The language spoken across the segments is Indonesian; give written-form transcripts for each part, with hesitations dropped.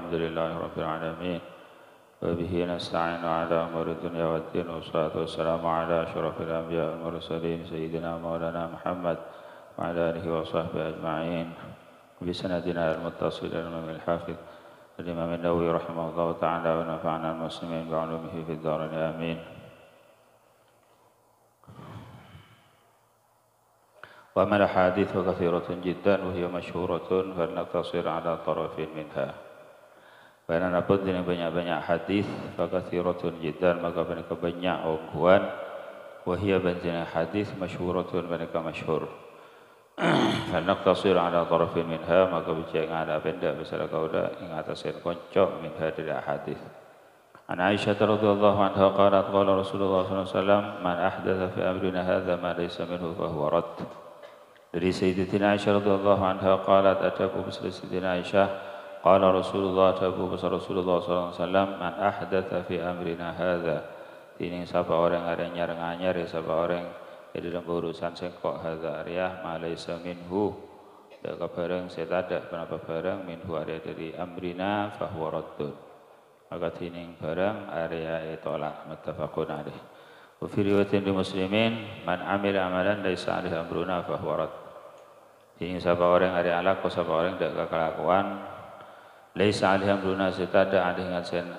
alhamdulillahi rabbil alamin. Wa bihi nasta'inu ala umuri dunya waddin. Wassalatu wassalamu ala asyrafil anbiya'i wal mursalin sayyidina maulana Muhammad wa ala alihi wa sahbihi ajma'in. Bi sanadina al-muttasil al-imam al-hafidh al-imam an-Nawawi rahimahullahu ta'ala wa nafa'ana al-muslimin bi 'ulumihi fid dharain amin. Wa mal hadits katsiratun jiddan wa hiya masyhuratun falnaqtasir ala tarafin minha. Karena dapat dengan banyak-banyak hadis, katsiratun jiddan maka banyak ungguan, wa hiya banyak hadis masyhuratun mereka masyhur. Falnaqtasir ala tarafin minha maka bicara ada pendek besar kauda ing atasen konco minha dari hadis. An Aisyah radhiyallahu anha qalat qala Rasulullah sallallahu alaihi wasallam man ahdatsa fi amrina hadza ma laysa minhu fa huwa rad. Dari Sayyidatina Aisyah radhiyallahu anha qalat ataku Sayyidatina Aisyah qala Rasulullah ataku Rasulullah sallallahu alaihi wasallam man ahdatsa fi amrina hadza. Ini siapa orang ada nyarang-anyar ya siapa orang di dalam urusan sengkok hadza ariyah ma laysa minhu. Da barang setada kenapa barang minhu area dari amrina fa huwa raddun. Maka tining barang area tolak muttafaqun alaih. Wa fi riwayatin li muslimin man amila amalan laisa alaihi amruna fa huwa radd. Ini siapa orang ada alaq siapa orang tidak kelakuan laisa alaihi amruna setada alaihi ngasen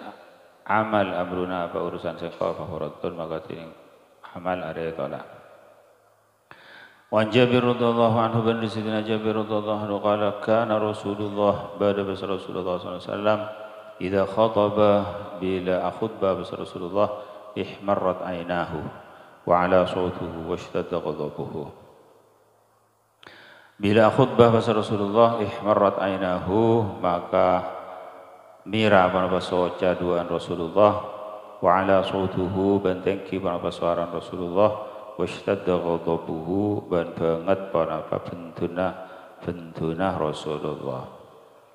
amal amruna apa urusan sengkau fa huwa raddun maka tining amal area tolak. Wa Jabir radhiyallahu anhu bin Sayyidina Jabir radhiyallahu anhu qala kana Rasulullah ba'da Rasulullah sallallahu alaihi wasallam idza khataba bila khutbah Rasulullah ihmarrat aynahu wa ala sawtuhu washtadda ghadabuhu. Bila khutbah Rasulullah ihmarrat aynahu maka mira pada soca duaan Rasulullah wa ala sawtuhu bantengki pada suara Rasulullah washtadda ghadabuhu ban banget pada bentuna Rasulullah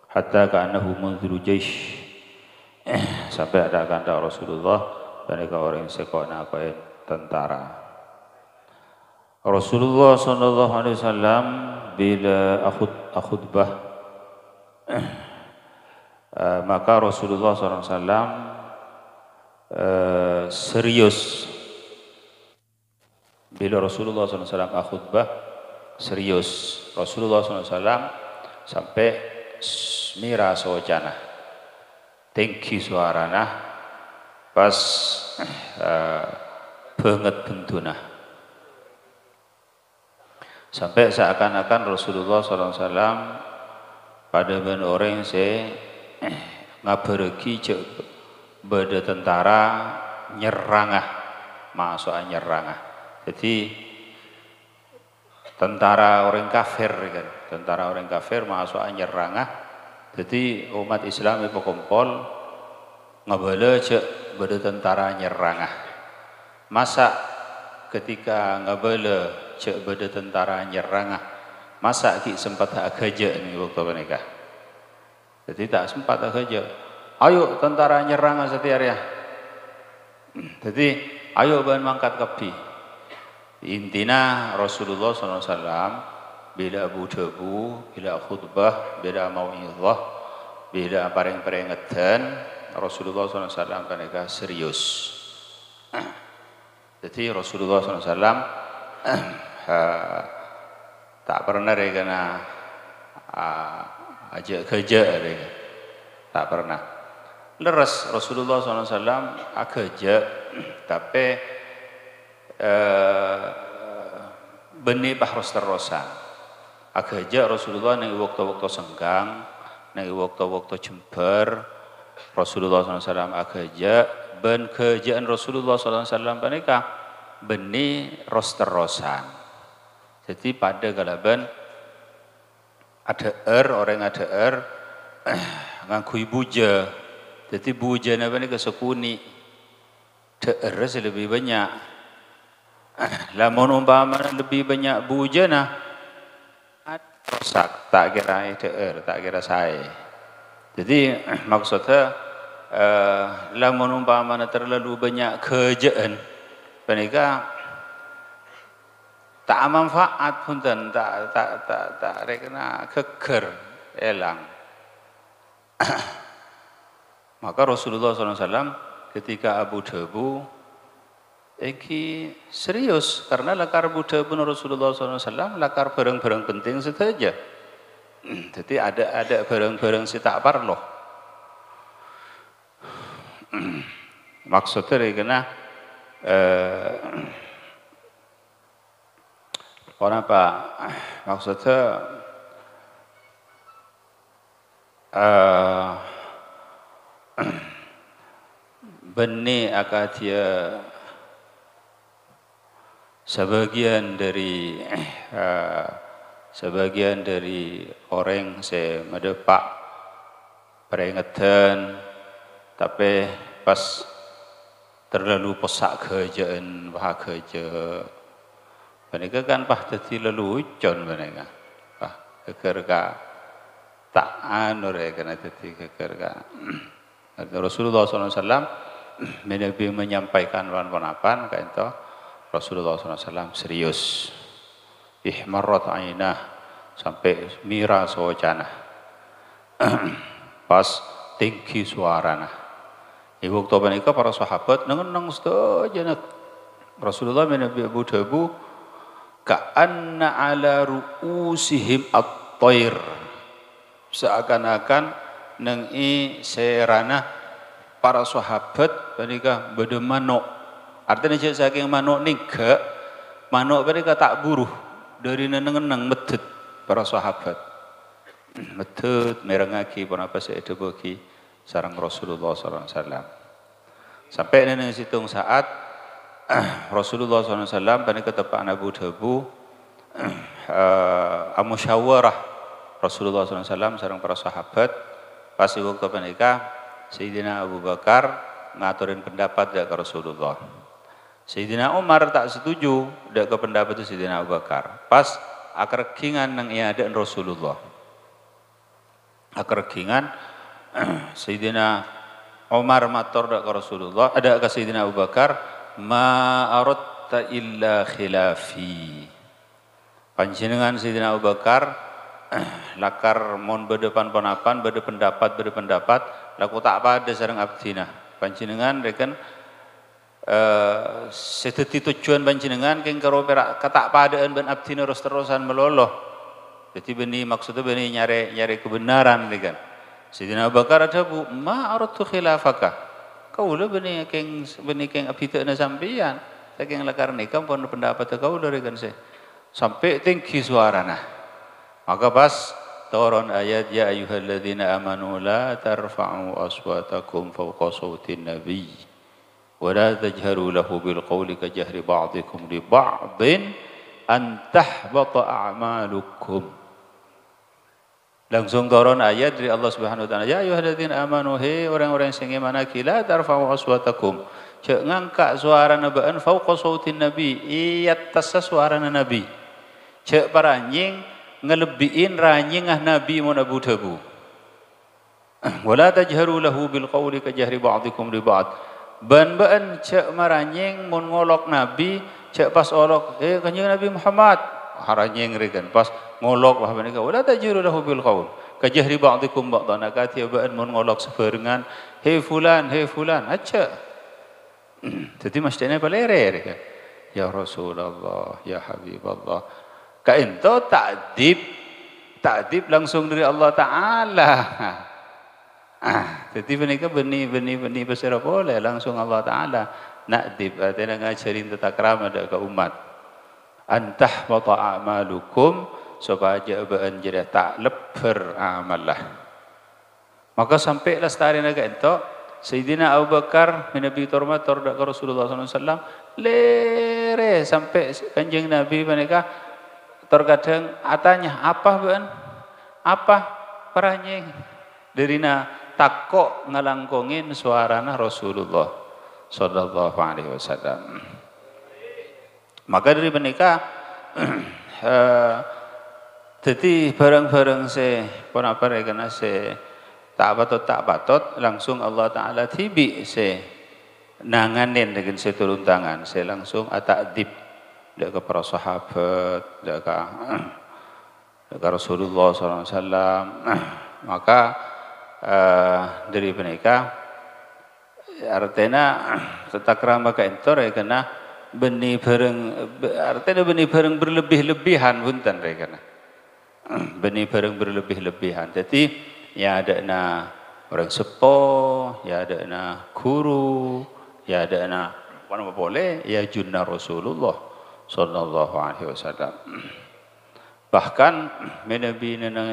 hatta ka'annahu munziru jaish sampai ada kata Rasulullah mereka orang yang sekona kain tentara. Rasulullah sallallahu alaihi wasallam bila khutbah maka Rasulullah sallallahu alaihi wasallam serius. Bila Rasulullah sallallahu alaihi wasallam khutbah serius. Rasulullah sallallahu alaihi wasallam sampai mira sawjana tinggi suarana pas banget bentuna sampai seakan-akan Rasulullah SAW pada ben orang se ngabaregi cek beda tentara nyerangah masuk nyerangah jadi tentara orang kafir kan tentara orang kafir masuk nyerangah jadi umat Islam itu kumpul ngabala cek beda tentara nyerangah masa ketika ngabala cek beda tentara nyerangah masa ki sempat agaja ni waktu menikah jadi tak sempat agaja ayo tentara nyerangah setiap ya jadi ayo ban mangkat kepi intina Rasulullah SAW bila Abu Dhabu bila khutbah bila mau'izah bila paring-paringetan Rasulullah SAW menikah serius jadi Rasulullah SAW tak pernah dia kena ajak kerja dia tak pernah leres Rasulullah SAW ajak tapi benih bahros terosan ajak Rasulullah nang waktu-waktu senggang nang waktu-waktu jember Rasulullah SAW ajak ben kerjaan Rasulullah SAW panika benih rosterosan. Jadi pada galaban ada orang ada ngangkui buja. Jadi buja apa ni kesekuni. Lebih banyak. Lamun umpama lebih banyak buja nah rosak tak kira tak kira saya. Jadi maksudnya lamun umpama terlalu banyak kerjaan panika tak manfaat pun tak rekna keker elang Maka Rasulullah SAW ketika Abu Dhabu iki serius karena lakar Abu Dhabu Rasulullah SAW lakar barang-barang penting saja. Jadi ada barang-barang si tak parloh. Maksudnya kena apa? Maksudnya benih akadia sebagian dari orang saya medepak peringatan tapi pas terlalu pesak kerjaan bahagia mereka kan jadi lelucon mereka kekerga tak anu mereka jadi kekerga Rasulullah SAW menyampaikan apa kayak itu Rasulullah SAW serius ihmarrat ainah sampai mira sawajana pas tinggi suarana ibu waktu menikah para sahabat neng setuju Rasulullah menabi Abu Dhabu ka'anna ala ru'usihim at-tayr seakan-akan neng serana para sahabat menikah beda manuk artinya saking manuk nika manuk mereka tak buruh dari neneng-neneng medut para sahabat medut merengaki pun apa saya bagi sarang Rasulullah SAW sampai neneng situng saat Rasulullah SAW pada ketepaan Abu Dhabu musyawarah Rasulullah SAW sarang para sahabat pas waktu menikah Sayyidina Abu Bakar ngaturin pendapat dari Rasulullah Sayyidina Umar tak setuju dengan pendapat itu Sayyidina Abu Bakar. Pas akar kingan nang ia ada Rasulullah. Akar kingan Sayyidina Umar matur dak Rasulullah, ada ke Sayyidina Abu Bakar, ma aradta illa khilafi. Panjenengan Sayyidina Abu Bakar lakar mon bedepan penapan, bede pendapat, laku tak pada sareng abdina. Panjenengan rekan seteti tujuan panjenengan keng karo perak katak padaan ben abdi terus-terusan meloloh. Jadi benih maksudnya benih nyari kebenaran kan. Sayyidina Abu Bakar ada bu ma aradtu khilafaka. Kau lah benih keng abdi teu sampeyan. Saking lakar nikah pun pendapat kau dari kan saya. Sampai tinggi suarana. Maka pas turun ayat ya ayyuhalladzina amanu la tarfa'u aswatakum fawqa sautin nabiy. ولا تجهروا له بالقول كجهر بعضكم لبعض أن تحبط أعمالكم. Langsung turun ayat dari Allah Subhanahu wa taala, ya ayyuhalladzina amanu he orang-orang yang iman la tarfa'u aswatakum. Cek ngangkat suara nabaan fauqa sautin nabi, iyat tassa suara nabi. Cek paranying ngelebihin ranyingah nabi mun Abu Dhabu. Wala tajharu lahu bil qawli kajahri ba'dikum li ba'd. Ban-ban cek maranying mun ngolok Nabi cek pas olok kanjeng Nabi Muhammad haranying rekan pas ngolok wah menika wala tajuru lahu bil qaul kajahri ba'dikum ba'dana kati ban mun ngolok sebarengan he fulan aja jadi mestine balere rekan ya Rasulullah ya Habiballah ka ento ta'dib langsung dari Allah taala. Jadi menika benih besar boleh langsung Allah Taala nakdib artinya ngajarin tata krama ke umat. Antah wa ta'amalukum supaya jabaan jadi tak lebar amal lah. Maka sampai lestari naga ento Sayyidina Abu Bakar Nabi tormator dak Rasulullah SAW lere sampai kanjeng Nabi menika terkadang atanya apa peranying derina takok ngalangkongin suarana Rasulullah sallallahu alaihi wasallam. Maka dari menikah jadi barang-barang se pun apa kena se tak patut langsung Allah Taala tibi se nanganin dengan se turun tangan se langsung atakdib dak ke para sahabat dak ke Rasulullah sallallahu alaihi wasallam. Maka dari menikah artinya tatakrama ka entor ya kena benih bareng artinya benih bareng berlebih-lebihan punten ya kena benih bareng berlebih-lebihan. Jadi ya ada orang sepo, ya ada guru, ya ada apa boleh ya junna Rasulullah sallallahu alaihi wasallam. Bahkan menabi nenang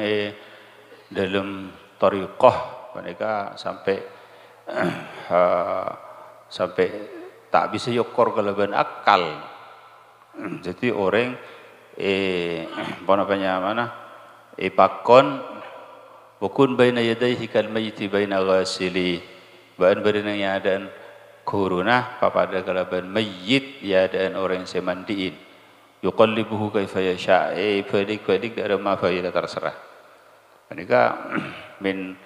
dalam tariqah mereka sampai sampai tak bisa yokor kelebihan akal. Jadi orang apa namanya mana pakon Wakun baina yadayhi kal mayyiti baina ghasili. Baan berenang ya dan kuruna papada kalaban mayyit ya dan orang yang saya mandiin. Yuqallibuhu kaifa yasha. Fadik ada ma faida terserah. Mereka min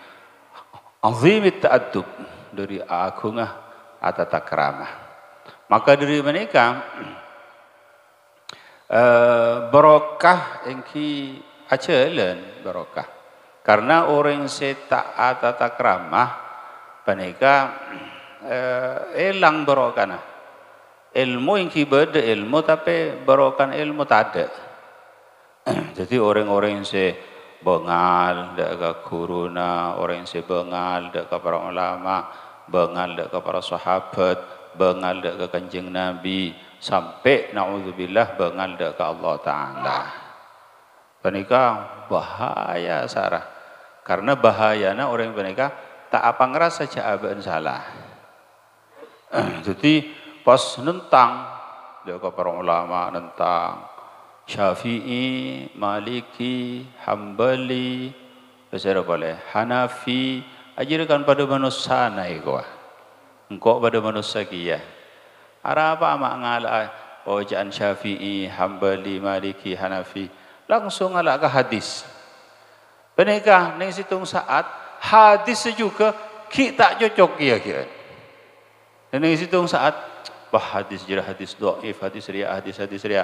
azimit ta'addub dari agungah atata keramah. Maka dari mereka barokah engki ajalan barokah. Karena orang seta tata keramah, mereka elang barokana. Ilmu yang kibada ilmu tapi barokan ilmu tak ada. Jadi orang-orang yang bengal dak ke guruna, orang yang bengal dak ke para ulama, bengal dak ke para sahabat, bengal dak ke kanjeng Nabi, sampai naudzubillah bengal dak ke Allah Taala. Mereka bahaya sarah. Karena bahayanya orang mereka tak apa ngerasa jawaban salah. Jadi pas nentang dia ke para ulama nentang Syafi'i, Maliki, Hambali, besar boleh Hanafi, ajarkan pada manusia naik gua. Engkau pada manusia kia. Ara apa mak ngalah bacaan Syafi'i, Hambali, Maliki, Hanafi, langsung ngalah ke hadis. Penekah neng situng saat hadis juga kita cocok kira-kira. Neng situng saat bah hadis jadi hadis dhaif, hadis riya.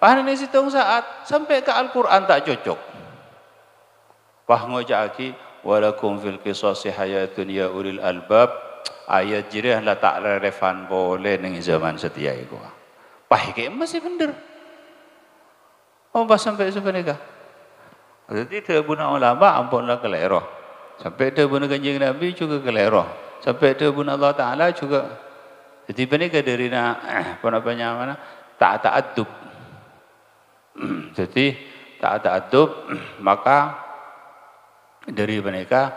Bah neng situng saat sampai ke Al-Qur'an tak cocok. Bah ngojaki walakum fil qisasi hayatun ya ulil albab ayat jirah lah tak relevan boleh neng zaman setia iku. Bah iki masih bener. Oh bah sampai sebenarnya. Jadi dia guna ulama ampunlah keliru. Sampai dia guna kanjeng Nabi juga keliru. Sampai dia guna Allah Taala juga. Jadi mereka dari apa namanya mana tak ta'addub. Jadi tak ta'addub maka dari mereka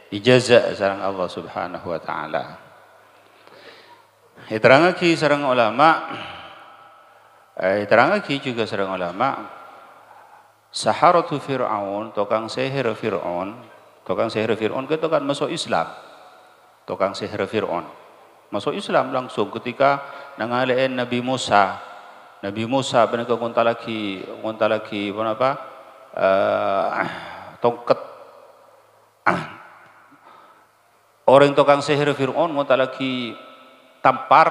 ijazah sareng Allah Subhanahu wa taala. Terangaki sareng ulama terangaki juga sareng ulama saharatu Fir'aun tukang sihir Fir'aun itu kan masuk Islam. Tukang sihir Fir'aun masuk Islam langsung ketika nangalain Nabi Musa benar ngonta lagi apa tongkat orang tukang sihir Fir'aun ngonta lagi tampar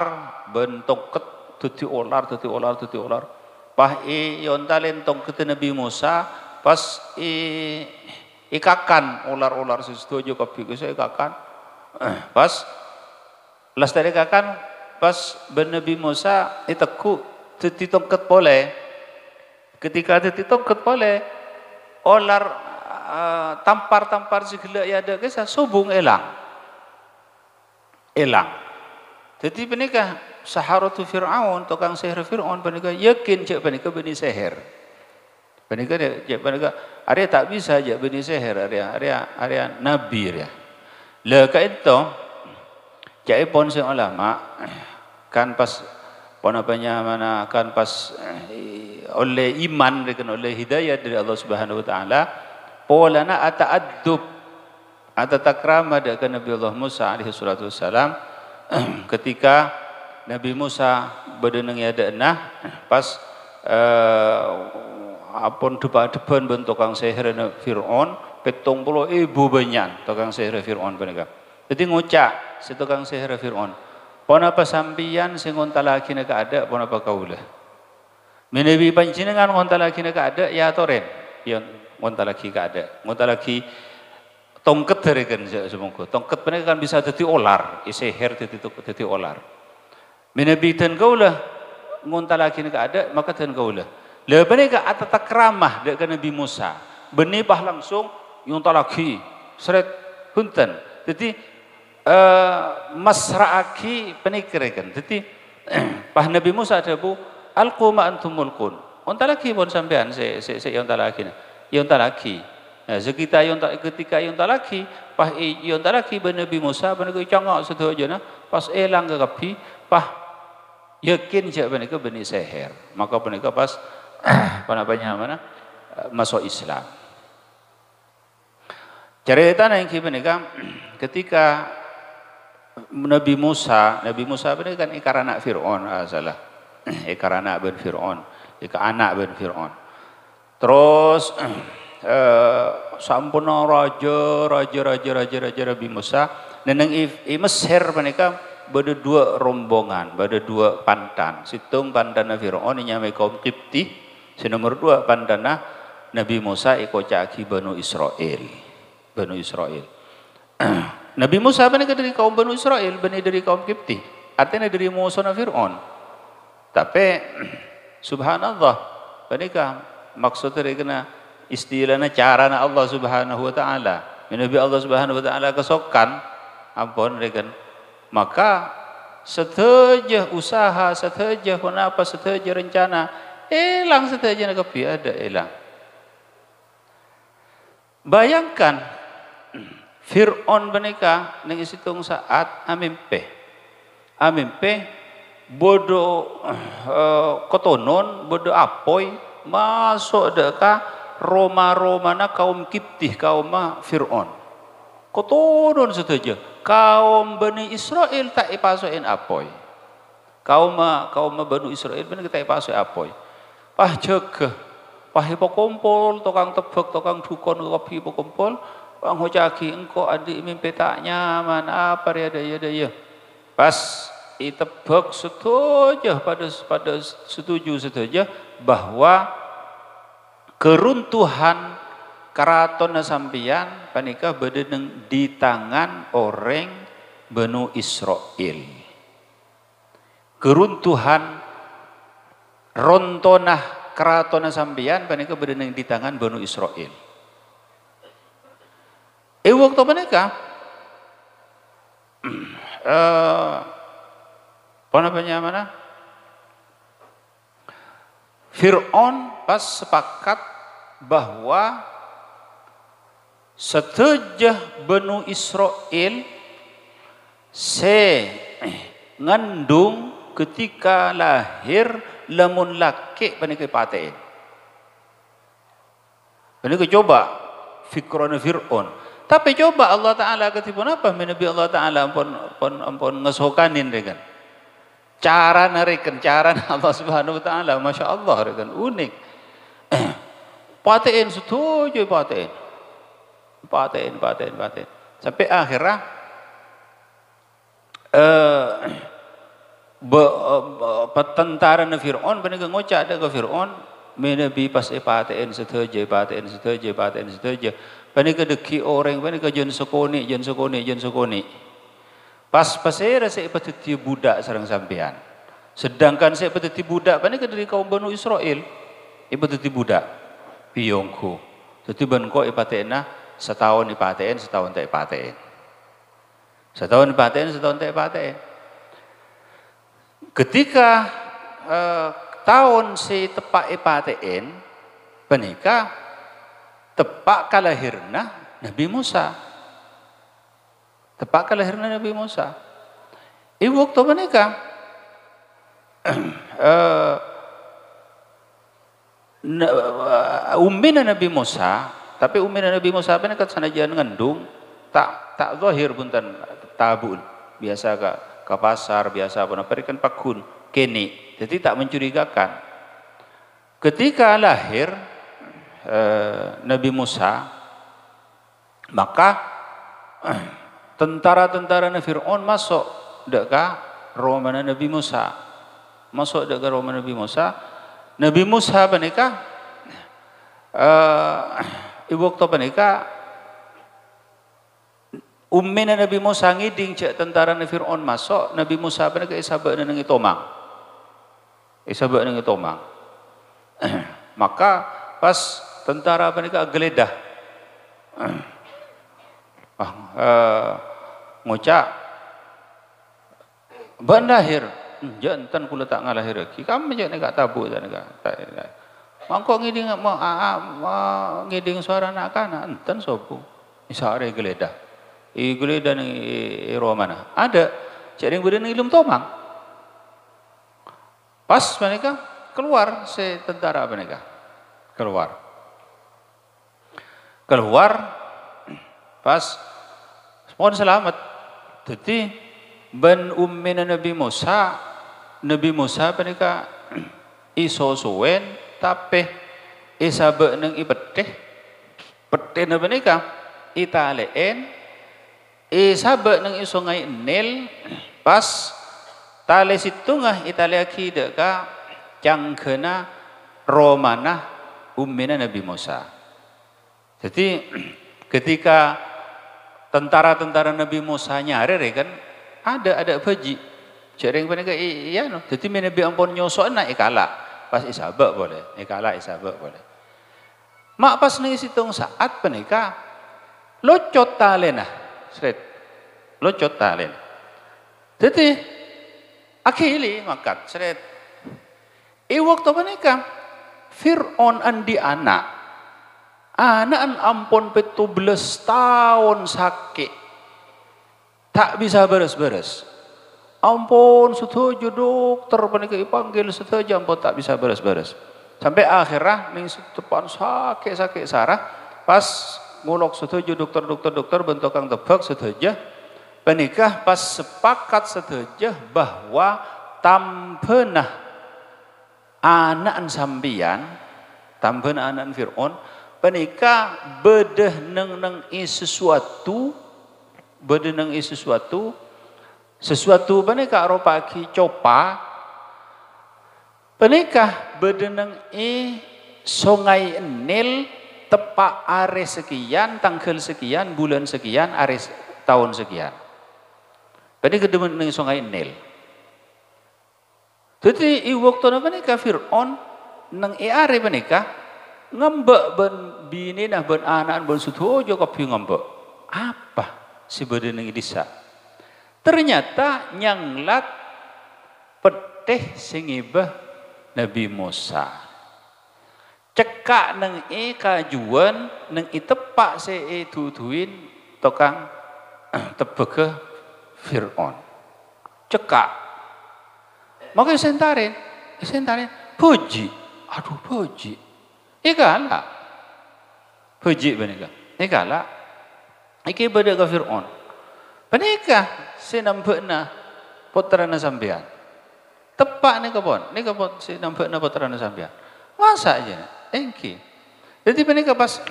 ben tongkat tuti olar. Pah yontalen tongkat Nabi Musa pas ikakan olar setuju kopi saya ikakan pas las tadi ikakan pas ben Nabi Musa iteku tuti tongkat boleh ketika tuti tongkat boleh olar tampar segala ya ada kisah subung elang jadi penikah saharatu Fir'aun tukang sihir Fir'aun penikah yakin cek penikah benih sihir penikah area tak bisa cek benih sihir area nabi ya lah ka itu cek pon sing ulama kan pas pon apanya mana kan pas oleh iman dengan oleh hidayah dari Allah Subhanahu wa taala polana ata'addub atatakrama dengan Nabi Allah Musa alaihi salatu wassalam ketika Nabi Musa berdenang ya denah pas apun depan bentuk tukang sihir Fir'aun 70.000 banyak tukang sihir Fir'aun mereka. Jadi ngucap si tukang sihir Fir'aun. Pon apa sampian sing ngonta laki nak ada pon apa kaulah. Menebi panjenengan ngonta laki nak ada ya toren. Yang ngonta laki ka ada. Ngonta laki tongket kan semongko. Tongket menika kan bisa dadi olar, seher dadi olar. Menabitan kaulah ngunta lagi nika ada maka ten kaulah. Lah menika atata keramah dek Nabi Musa. Benipah langsung yung talaki seret punten. Jadi masraaki penikrekan. Jadi pah Nabi Musa ada bu alqu ma antum mulkun. Unta laki pun sampean se yung talaki. Yung talaki. Nah, ketika yung talaki pah yung talaki ben Nabi Musa ben ko cangak sedojo na pas elang ke kapi pah yakin je ben ko beni seher. Maka ben ko pas panapanya mana masuk Islam. Cerita yang kita ketika Nabi Musa ini kan ikar anak Fir'aun salah, ikar anak ben Fir'aun, ikar anak ben Fir'aun. Terus sampuna raja Nabi Musa, dan yang Mesir mereka ada dua rombongan, ada dua pandan. Situng pandana Fir'aun yang nyamai kaum Qibti, nomor dua pandana Nabi Musa ikocaki Banu Israel. Banu Israel. Nabi Musa benar dari kaum Banu Israel, benar dari kaum Qibti. Artinya dari musuh Fir'aun. Tapi subhanallah, benar maksudnya kena istilahnya cara Allah Subhanahu wa taala. Nabi Allah Subhanahu wa taala kesokan ampun rekan. Maka seteja usaha, seteja apa, seteja rencana, hilang seteja nak kepi ada hilang. Bayangkan Fir'aun menika ning situng saat amimpe bodo kotonon bodo apoy masuk deka Roma na kaum Qibti kaum Fir'aun kotonon saja kaum Bani Israel tak ipasukin apoy kaum Bani Israel bener tak ipasukin apoy pah jaga pah hipokumpul tukang tebak tukang dukun kopi hipokumpul Bang hojaki engkau adik mimpi tak nyaman apa ya daya. Pas itebak setuju pada setuju bahwa keruntuhan keraton sampian panika berada di tangan orang Banu Israel. Keruntuhan rontonah keraton sampian panika berada di tangan Banu Israel. Waktu mereka Fir'aun pas sepakat bahwa setelah Banu Israel ngandung ketika lahir lamun laki panika paten. Panika coba fikrana Fir'aun. Tapi coba Allah Ta'ala ketipun apa? Nabi Allah Ta'ala ampun ngesokanin rekan. Cara narikan, cara Allah Subhanahu Wa Ta'ala. Masya Allah rekan, unik. Paten setuju paten. Sampai akhirnya tentara Fir'aun benar ngocak ada ke Fir'aun Nabi pas paten setuju. Panika deki orang, panika jen sokoni. Pas pasera saya petiti budak sarang sampean. Sedangkan saya petiti budak, panika dari kaum Banu Israel. Petiti budak, piyongku. Jadi banko ipatena setahun ipaten, setahun tak ipaten. Setahun tak ipaten. Ketika tahun si tepak ipaten, panika tepak kalahirna Nabi Musa. Waktu menika ummina Nabi Musa, tapi ummina Nabi Musa menika sanajan ngandung tak zahir punten tabul. Biasa ke pasar, biasa apa kan pakun kene. Jadi tak mencurigakan. Ketika lahir Nabi Musa, maka tentara-tentara Fir'aun masuk deka Roma Nabi Musa. Nabi Musa menika waktu menika Ummina Nabi Musa ngiding cek tentara Fir'aun masuk, Nabi Musa bener ke isabak nang itomang. Isabak nang itomang. Maka pas tentara mereka geledah. Ngucap ban lahir jantan kula tak ngalahir lagi kami je negak tabu tak negak mangko ngiding ngiding suara anak kana enten sopo isare geledah geledah ni romana ada cering beureun ilum tomang pas mereka keluar si tentara mereka keluar pas mohon selamat jadi ban ummina Nabi Musa mereka iso suwen tapi isabe nang ipeteh na mereka italeen isabe nang iso ngai nil pas tale situngah italeaki deka cangkena romana ummina Nabi Musa. Jadi ketika tentara-tentara Nabi Musa nyari kan ada baji jaring mereka iya no jadi Nabi ampun nyosok nak ikala pas isabak boleh ikala isabak boleh mak pas nih situng saat mereka locot talena seret locot talen jadi akhirnya makat seret waktu mereka Fir'aun andi anak an ampun 17 tahun sakit tak bisa beres-beres ampun setuju dokter panika dipanggil setuju ampun tak bisa beres-beres sampai akhirnya ning tepan sakit sarah pas ngulok setuju dokter bentukang tebak setuju panika pas sepakat setuju bahwa tampenah anak sambian tampenah anak Fir'aun panika bedeh neng sesuatu panika ropaki copa panika bedeh neng songai nil tepak are sekian tanggal sekian bulan sekian are tahun sekian panika demen neng songai nil jadi waktu panika Fir'aun neng are panika ngembek ben bini nah ben anak ben sutojo kapi ngembek apa si beden yang disa ternyata nyanglat peteh singibah Nabi Musa cekak neng kajuan neng tepak se tutuin tokang tebeke Fir'aun cekak maka sentarin puji aduh puji ikala puji benika ikala iki beda ka Fir'aun benika sinambeuna putrana sampean tepak nika pon sinambeuna putrana sampean masa aja engki jadi benika pas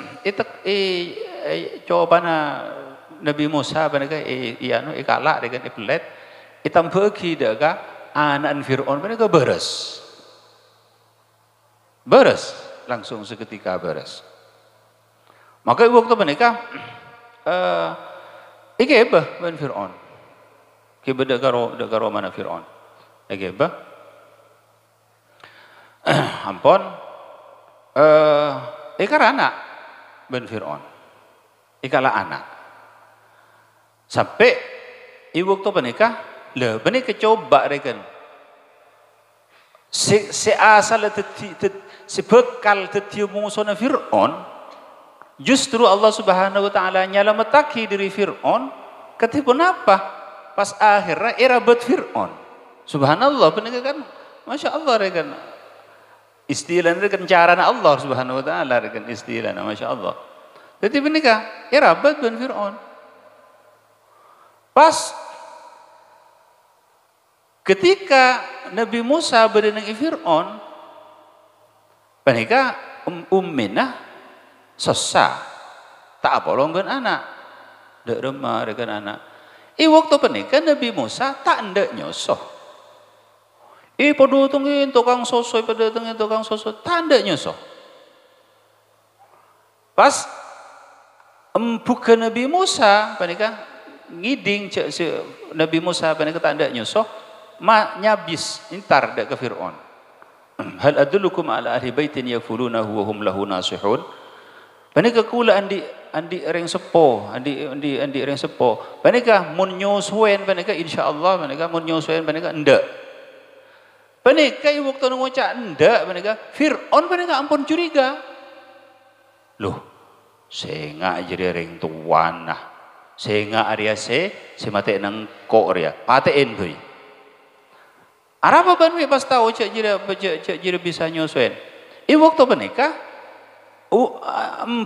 cobana Nabi Musa benika ianu ikala dengan ipelet itam beuki deka anak Fir'aun benika beres langsung seketika beres. Maka waktu menikah, ikebah ben Fir'aun. Kebah dekaro mana Fir'aun. Ikebah. Ampun. Ikar anak ben Fir'aun. Ikalah anak. Sampai waktu menikah, benika coba rekan. Si asal si bekal tetiu musuhna Fir'aun justru Allah Subhanahu wa taala nyalametaki diri Fir'aun ketipun apa pas akhirnya irabat Fir'aun subhanallah bener kan masya Allah rekan istilah rekan carana Allah Subhanahu wa taala rekan istilah masya Allah jadi bener irabat ben Fir'aun pas ketika Nabi Musa berenang Fir'aun panika ummina sosa tak apa longgan anak dek remah dengan anak waktu panika Nabi Musa tak ndak nyosoh padutungin tukang soso tak ndak nyosoh pas bukan Nabi Musa panika ngiding Nabi Musa panika tak ada nyusoh nyabis intar dak ke Fir'aun. Hal adullukum ala ahli baitin yakfulunahu wa hum lahu nasihun. Panika kula andi reng sepo, andi reng sepo. Panika mun nyusuen panika insyaallah panika mun nyusuen panika ndak. Panika waktu ngucap ndak panika Fir'aun panika ampun curiga. Loh, senga jadi reng tuan nah. Senga area se mate nang ko area. Patein deui. Arapa ban we pas tahu cek jira bisa nyusuen. Waktu panika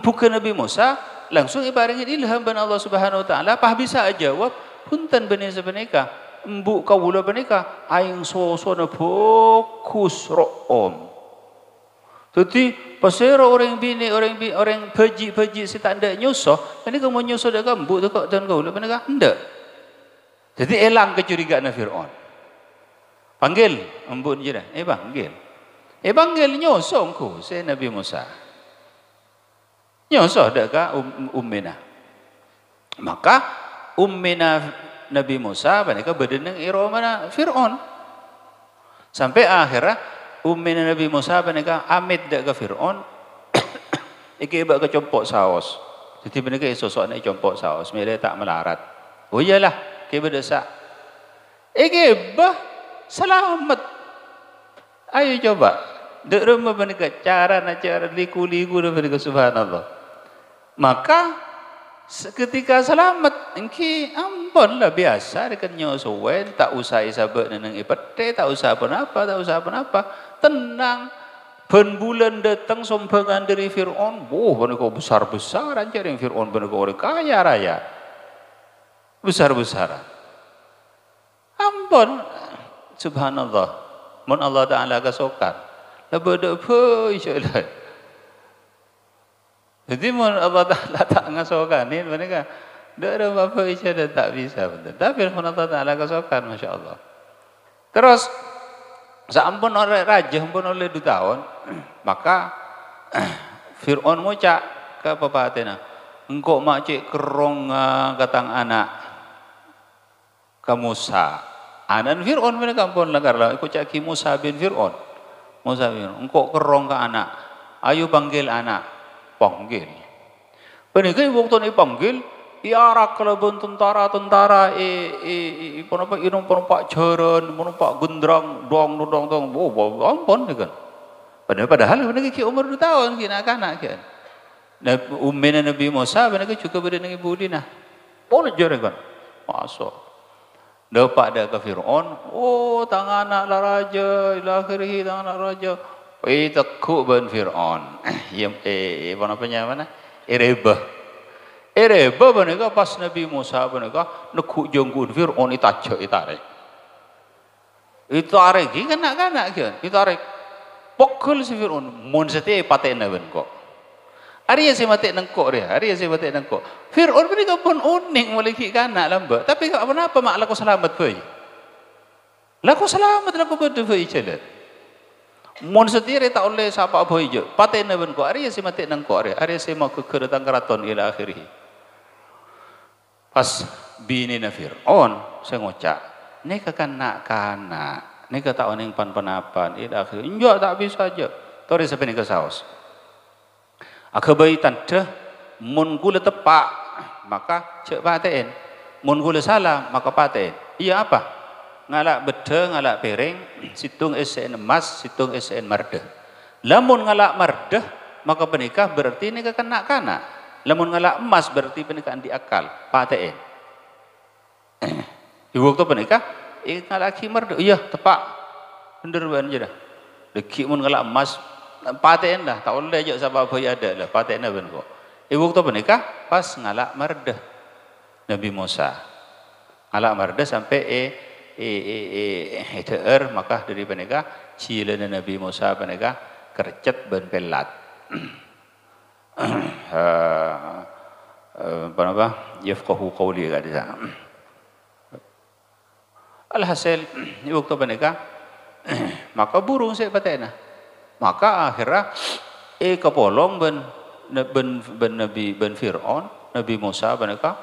bukan Nabi Musa langsung ibaringin ilham ban Allah Subhanahu wa taala pah bisa jawab punten bani sebeneka embu kawula benika aing sosona fokus room. Jadi pasero orang bini orang peji si tak ada nyusoh, benika mau nyusoh dak embu tu kok dan kawula benika hendak. Jadi elang kecurigaan Fir'aun. Panggil embu je dah. Panggil nyusoh engko si Nabi Musa. Nyusoh dak ka ummina. Maka ummina Nabi Musa benika bedeneng iro mana Fir'aun. Sampai akhirnya ummina Nabi Musa benika amit dak ke Fir'aun. Iki bak ke compok saos. Jadi benika sosok nek compok saos mele tak melarat. Oh iyalah, ke bedesak. Iki bah selamat. Ayo coba. Dek rumah benika cara liku-liku benika subhanallah. Maka ketika selamat engki ampun lah biasa dekat nyosuen tak usah isabat neneng ipete tak usah apa-apa tenang ben bulan datang sombangan dari Fir'aun benika besar-besaran cari Fir'aun benika orang kaya raya besar-besaran ampun subhanallah mun Allah Ta'ala kasokan lah beda apa insyaallah. Jadi mun Allah Ta'ala tak ngasokanin mereka dak ada apa-apa isya tak bisa betul. Tapi mun Allah Ta'ala ngasokan masya-Allah. Terus sampun oleh raja pun oleh 2 tahun maka Fir'aun ngucap ke bapatena engkau mak cik kerong katang anak ke Musa. Anan Fir'aun mereka pun langgar lah ikut cak ki Musa bin Fir'aun. Musa bin engkau kerong ke anak. Ayo panggil anak. Panggil. Benika waktu ni panggil, iarak kelebon tentara, apa inung penumpang jaran, penumpang gendrang, dong, ampun kan. Padahal benika ki umur 2 tahun ki anak-anak kan. Ummina Nabi Musa benika juga beda dengan ibu dina. Pun jaran kan. Masuk. Dapat dah ke Fir'aun, oh tangan anak la raja, ila akhirih tangan anak raja. Takut ban Fir'aun. Apa namanya mana? Erebah benika pas Nabi Musa benika nekuk jenggun Fir'aun itajak itarik. Itarik iki kanak-kanak kan. Itarik. Pokol si Fir'aun mun sete patena ben kok. Ari si mati nengkok dia. Fir'aun benika pun unik muliki kanak lambat. Tapi apa mak laku selamat bae. Laku selamat laku bede bae jalan. Mun setire tak oleh sapa boy je. Patena ben ko ari si mati nang ko ari si mau ke datang keraton ila akhirih. Pas bini na Fir'aun saya ngocak, nika kanak-kanak, nika tak oning pan-panapan ila akhirih. Enggak tak bisa aja. Tori sampai nika saos. Akabai tante mun kula tepak maka cek paten. Mun kula salah maka paten. Iya apa? Ngalak beda, ngalak piring, situng SN emas, situng SN mardah. Lamun ngalak mardah, maka penikah berarti nikah kanak-kanak. Lamun ngalak emas berarti pernikahan diakal, paten. Ibu waktu penikah, ngalak ki mardah, iya tepak, bener ban je dah. Deki mun ngalak emas, paten dah, tak boleh aja sama boy ada lah, paten dah ben kok. Ibu waktu penikah, pas ngalak mardah, Nabi Musa, ngalak mardah sampai iter maka dari penega cilana Nabi Musa penega kercet ben pelat apa yafqahu qawli kadisa alhasil waktu penega maka burung saya patena maka akhirnya kepolong ben Nabi ben Fir'aun Nabi Musa penega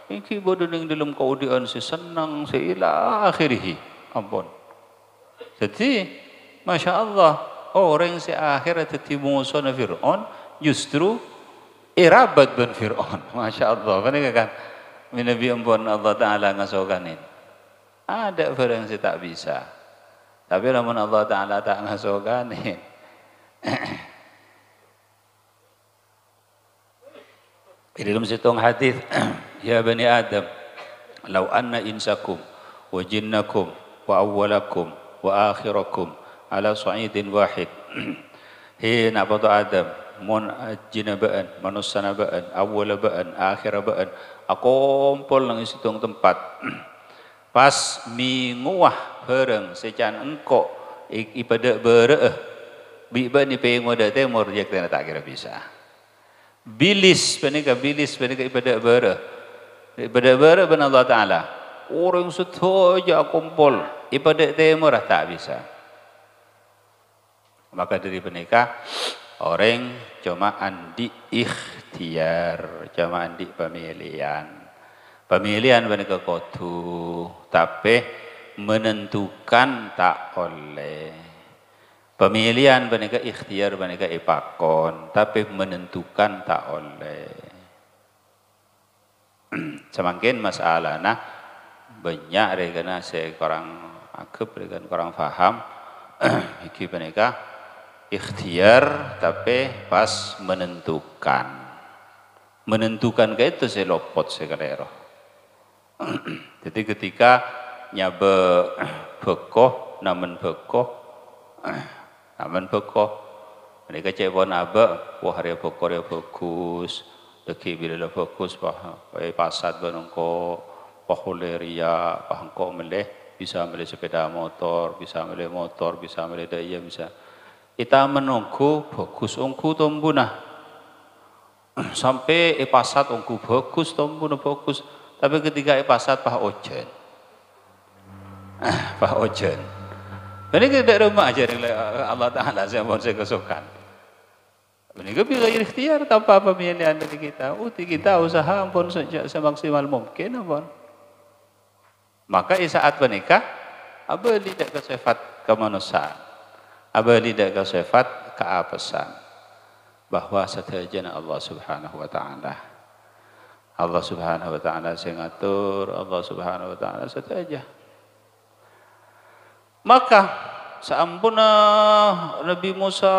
Iki bodoh ning dalam kaudian si senang si ila akhirih. Ampun. Jadi, Masya Allah, orang si akhir jadi musuh Fir'aun, justru irabat ben Fir'aun. Masya Allah, benar kan? Nabi ampun Allah Ta'ala ngasokanin. Ada orang si tak bisa. Tapi namun Allah Ta'ala tak ngasokanin. Di dalam situng hadis, ya bani Adam, lau anna insakum wa jinnakum wa awwalakum wa akhirakum ala sa'idin wahid. Hei nak pada Adam, mon jinna ba'an, manusia ba'an, awwala ba'an, akhira ba'an, akumpul nang situng tempat. Pas minguah bareng secan engkau ipada bereh biba ni pengo da temor dia kena tak kira bisa. Bilis panika ipada bereh. Ipada bereh ben Allah Taala. Orang setuju kumpul ipada temor tak bisa. Maka dari penikah orang cuma andi ikhtiar, cuma andi pemilihan. Pemilihan benika kotu, tapi menentukan tak oleh. Pemilihan benika ikhtiar benika ipakon, tapi menentukan tak oleh. Semakin masalah nah banyak regana saya kurang akep regan kurang faham. Iki benika ikhtiar tapi pas menentukan. Menentukan ke itu saya lopot saya kadero. Jadi ketika nyabe bekoh namun bekoh mereka cebon abe wah hari bekoh dia bagus deki bila bagus pasat benongko pahuleria pahangko meleh bisa meleh sepeda motor bisa meleh daya bisa kita menunggu bagus ongku tombunah sampai pasat ongku bagus tombunah bagus. Tapi ketika pasat Pak Ojen. Ini tidak rumah aja Allah Ta'ala saya mohon saya kesukaan. Ini bisa ikhtiar tanpa pemilihan dari kita. Kita usaha ampun semaksimal mungkin ampun. Maka saat menikah, abah tidak kesifat kemanusiaan. Abah tidak kesifat keapesan. Bahwa setajana Allah Subhanahu Wa Ta'ala. Allah Subhanahu Wa Ta'ala saya ngatur, Allah Subhanahu Wa Ta'ala saja. Maka seampuna Nabi Musa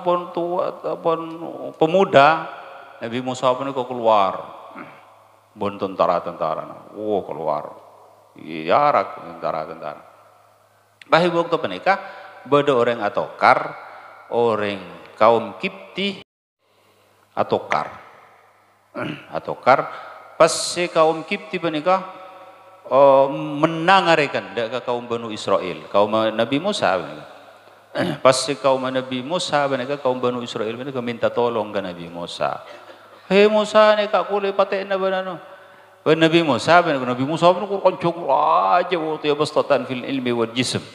pun tua pun pemuda, Nabi Musa pun keluar, pun tentara-tentara, keluar, yarak tentara-tentara. Bahaya waktu penikah, beda orang atokar, orang kaum Kipti atokar. Atokar pas si kaum Kipti menikah menangarekan dak kaum Banu Israel kaum Nabi Musa pas si kaum Nabi Musa menikah kaum Banu Israel menikah minta tolong ke Nabi Musa. Hei Musa ni kak kule paten na banano Nabi Musa pun koncong aja waktu ya bastatan fil ilmi wal jism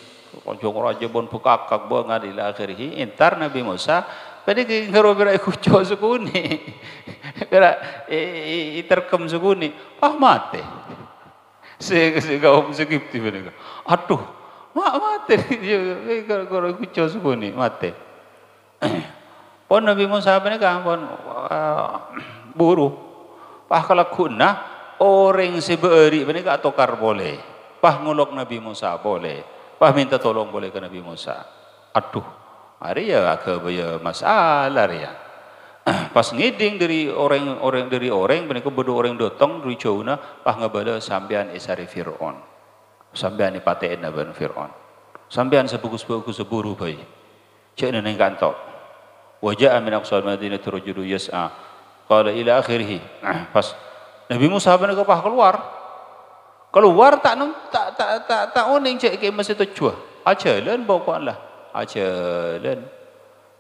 koncong aja bon pukakak bangat ila akhirih intar Nabi Musa pada ngero bera kuco sukuni. Bera iterkem sukuni. Mate. Si kaum Kipti bener. Aduh, mate dia ngero kuco sukuni, mate. Pon Nabi Musa bener kan pon buru. Pah kalau kuna orang sebeuri bener ka atokar boleh. Pah ngulok Nabi Musa boleh. Pah minta tolong boleh ke Nabi Musa. Aduh. Hari ya ke masalah ya. Pas ngiding dari orang mereka berdua orang dotong dari Jauna pah ngabala sampean isari Fir'aun. Sampean ipatein naban Fir'aun. Sampean sebagus-bagus seburu bayi. Cek neneng kantok. Wajah min aqsal Madinah rajulu yas'a. Qala ila akhirih. Pas Nabi Musa mereka pah keluar tak oning cek ke masih tujuh. Ajalan pokoklah. Ajalan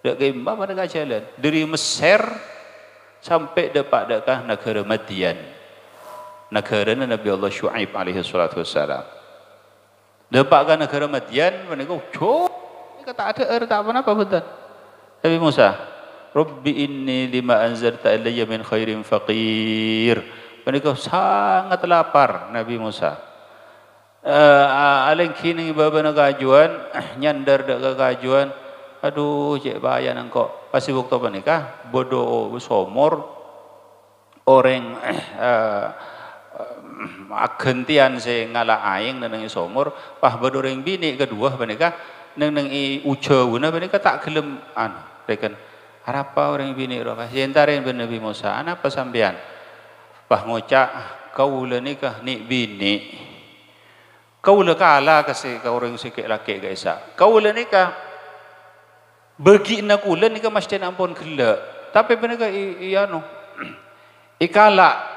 dak gemba pada ajalan dari Mesir sampai dapat dekat negara Madian negara Nabi Allah Syuaib alaihi salatu wassalam dapat ke negara Madian mereka kata ada tak apa betul Nabi Musa Rabbi inni lima anzalta ilayya min khairin faqir Mereka sangat lapar Nabi Musa. Aleng kini baba nagajuan nyandar dak kagajuan. Aduh cek bahaya nangko. Pasti waktu panika bodoh somor orang agentian se ngala aing nang somor pah bodoh orang bini kedua panika nang i ucauna panika tak gelem anu reken harapa orang bini ro pas entarin ben Nabi Musa apa sampean pah ngocak kaula nikah ni bini kaula kala kasih ka orang sikit laki gaisa kaula nikah bagi nak ulen nikah mesti ampun gela tapi mereka iano ikala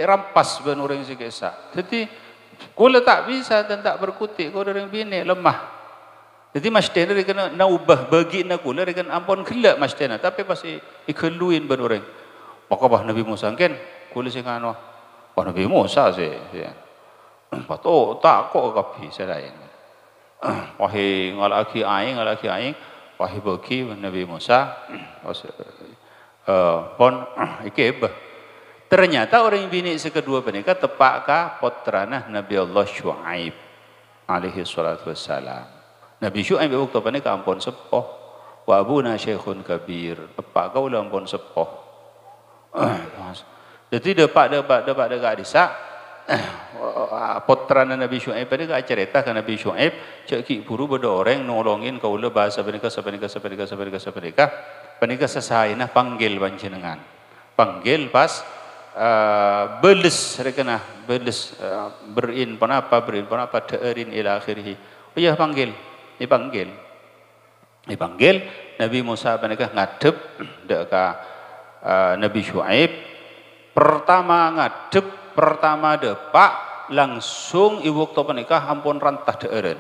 rampas ben orang sikit sa jadi kaula tak bisa dan tak berkutik kaula orang bini lemah jadi mesti nak kena naubah bagi nak ulen kan ampun gela mesti tapi pasti ikeluin ben orang maka bah Nabi Musa kan kaula sing anu bah Nabi Musa sih pato tak kok kapi selain wahai ngalaki aing wahai bagi Nabi Musa pon ikeb ternyata orang bini sekedua menikah tepakkah potranah Nabi Allah Syuaib alaihi salatu wassalam Nabi Syuaib waktu menikah ampun sepoh wa abuna syekhun kabir tepak kau ampun sepoh jadi depak disa potrana Nabi Syuaib pada ka cerita ke Nabi Syuaib cek ki buru bodo orang nolongin kaula bahasa panika sesaina panggil panjenengan panggil pas beles rekena beles berin panapa deurin ila akhirih oh ya panggil Nabi Musa panika ngadep dek ka Nabi Syuaib pertama depak langsung ibu waktu menikah ampun rantah deureun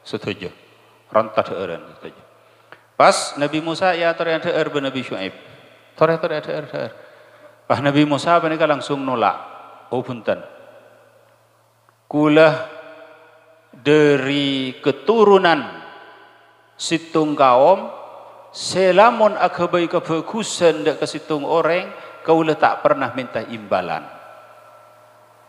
setuju rantah deureun setuju pas Nabi Musa ya tore deur be Nabi Syuaib tore deur pas Nabi Musa menikah langsung nolak oh punten kula dari keturunan situng kaum selamun akabai kebagusan dak ke situng orang kaula tak pernah minta imbalan.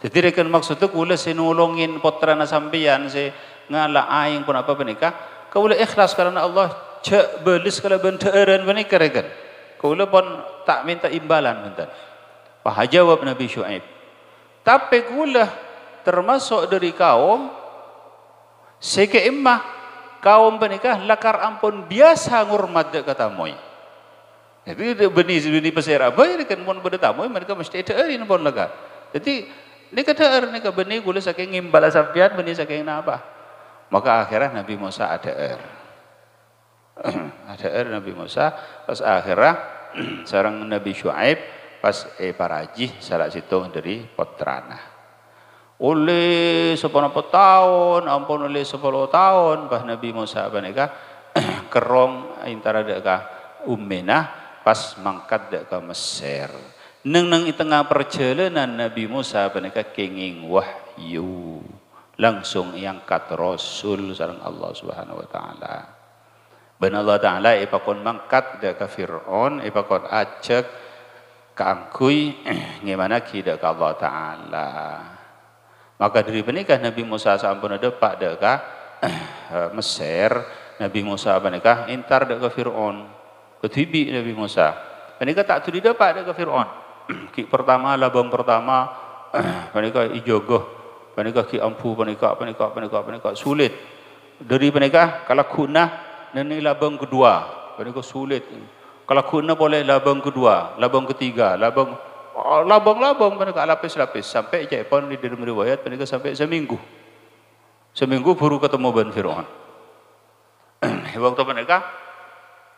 Jadi rekan maksudnya kula sinolongin potrana sampeyan si ngala aing pun apa menikah kula ikhlas karena Allah cek belis kalau benteureun menikah rekan kula pun tak minta imbalan benten pah jawab Nabi Syuaib tapi kula termasuk dari kaum seke imah kaum menikah lakar ampun biasa ngurmat dek kata moy jadi benih pesera bae rekan mun beda tamoy mereka mesti deurin pun lakar jadi ini kedeur ini benih gula saking ngimbal sampean benih saking napa maka akhirnya Nabi Musa ada Nabi Musa pas akhirnya sareng Nabi Syuaib pas parajih salah situ dari potrana oleh 10 tahun ampun oleh 10 tahun pas Nabi Musa panika kerong antara deka Ummenah pas mangkat deka Mesir nang di tengah perjalanan Nabi Musa panika kenging wahyu langsung angkat Rasul sareng Allah Subhanahu wa taala. Ben Allah taala ipakon mangkat da ka Firaun ipakon ajak kaangkuy gimana ki da ka Allah taala. Maka dari menikah Nabi Musa sampun depak da ka Mesir Nabi Musa panika intar da ka Firaun. Ketibi Nabi Musa. Panika tak tuli depak da ka Firaun. Ki pertama labang pertama panika ijogoh panika ki ampu panika sulit dari panika kalau kuna nani labang kedua panika sulit kalau kuna boleh labang kedua labang ketiga labang panika lapis sampai pun di dalam riwayat panika sampai seminggu baru ketemu Ben Firaun waktu panika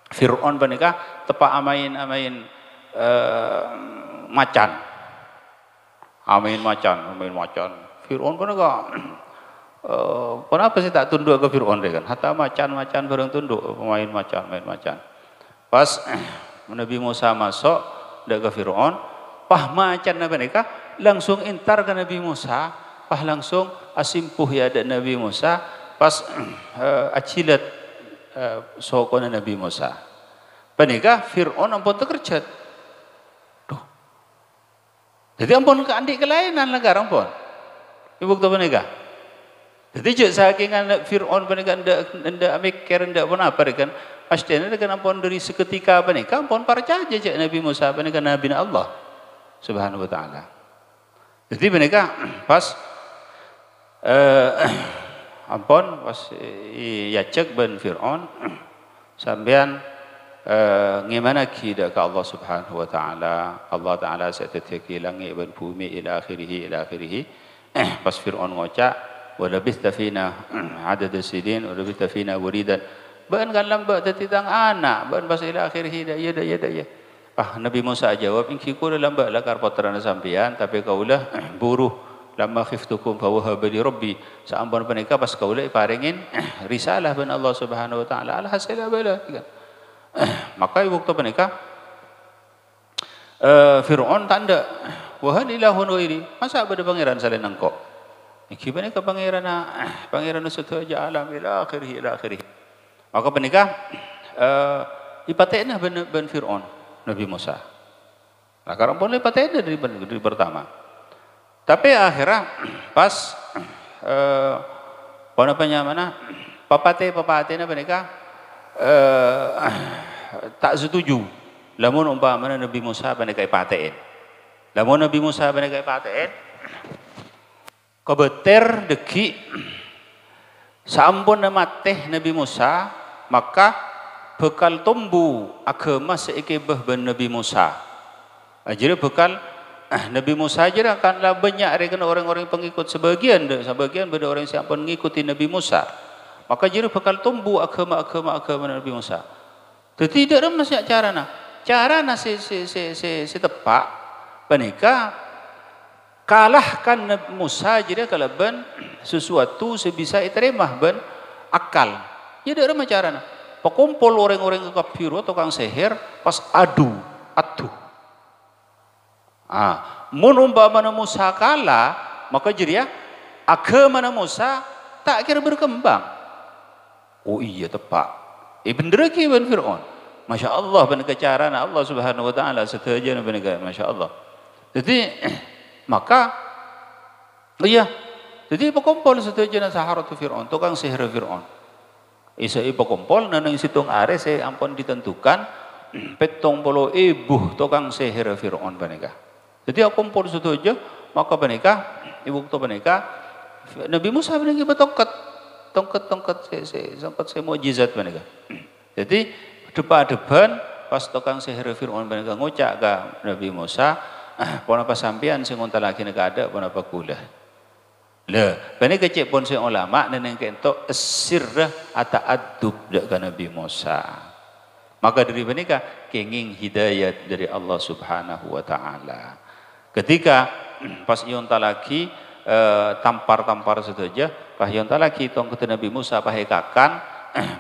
Firaun panika tepak amain macan Firaun pun enggak kenapa sih tak tunduk ke Firaun kan hatta macan bareng tunduk main macan pas Nabi Musa masuk dak ke Firaun pah macan mereka langsung intar ke Nabi Musa pah langsung asimpuh ya dak Nabi Musa pas acilat sokona Nabi Musa panika Firaun ampun terkerjat Jadi ampun ke andik kelainan negara ampun. Ibu kata menikah. Jadi je saking anak Fir'aun menikah ndak mikir ndak pun apa kan. Pastinya dengan ampun dari seketika menikah ampun percaya je Nabi Musa menikah Nabi Allah Subhanahu wa taala. Jadi menikah pas ampun pas ya cek ben Fir'aun sampean gimana kita ke Allah Subhanahu wa taala. Allah taala setetiki langit dan bumi ila akhirih pas Fir'aun ngocak wa labista fina adad sidin wa labista fina wuridan ban kan lamba tetitang anak ban pas ila akhirih ya Nabi Musa jawab inki ku lamba lakar potrana sampean tapi kaulah buruh lamma khiftukum fa wahaba li rabbi saambon panika pas kaulah paringin risalah ban Allah Subhanahu wa taala alhasil bala kan. Maka waktu menikah Fir'aun tanda wahal ilahun wairi masa ada pangeran selain engkau iki menikah pangeran setuju alam ila akhirih maka menikah ipatenah ben Fir'aun Nabi Musa nah karena boleh ipatenah dari pertama tapi akhirnya pas mana papatena menikah tak setuju lamun umpamana Nabi Musa panekai paten lamun Nabi Musa panekai paten kebeter deki sampun namateh Nabi Musa maka bekal tumbu agama seikebah ben Nabi Musa jadi bekal Nabi Musa aja akanlah banyak rekan orang-orang pengikut sebagian pada orang yang sampun mengikuti Nabi Musa maka jadi bakal tumbuh agama Nabi Musa. Jadi tidak ada masih cara si tepak panika kalahkan Nabi Musa jadi kalau ben sesuatu sebisa diterima ben akal. Jadi ada cara pakumpul orang-orang kafir atau tukang sihir pas adu. Mun umpamana Musa kalah maka jadi agama Musa tak kira berkembang. Oh iya tepat. Bener ke ben Fir'aun. Masya Allah ben kecara Allah Subhanahu wa taala setuju ben Masya Allah. Jadi maka iya. Jadi pakumpul setuju na saharatu Fir'aun, tukang sihir Fir'aun. Isa pakumpul nanang situng are saya ampun ditentukan 70.000 tukang sihir Fir'aun panika. Jadi kumpul setuju maka panika ibu tu panika Nabi Musa panika tongkat saya mukjizat panika. Jadi depan pas tukang sihir Fir'aun panika ngocak ka Nabi Musa pon apa sampean sing unta lagi nek ada pon apa kula. Lah, panika cek pon sing ulama neneng kentok sirrah ata'addub dak ka Nabi Musa. Maka dari panika kenging hidayat dari Allah Subhanahu wa taala. Ketika pas yonta lagi tampar saja pas yonta lagi tongkat Nabi Musa pahekakan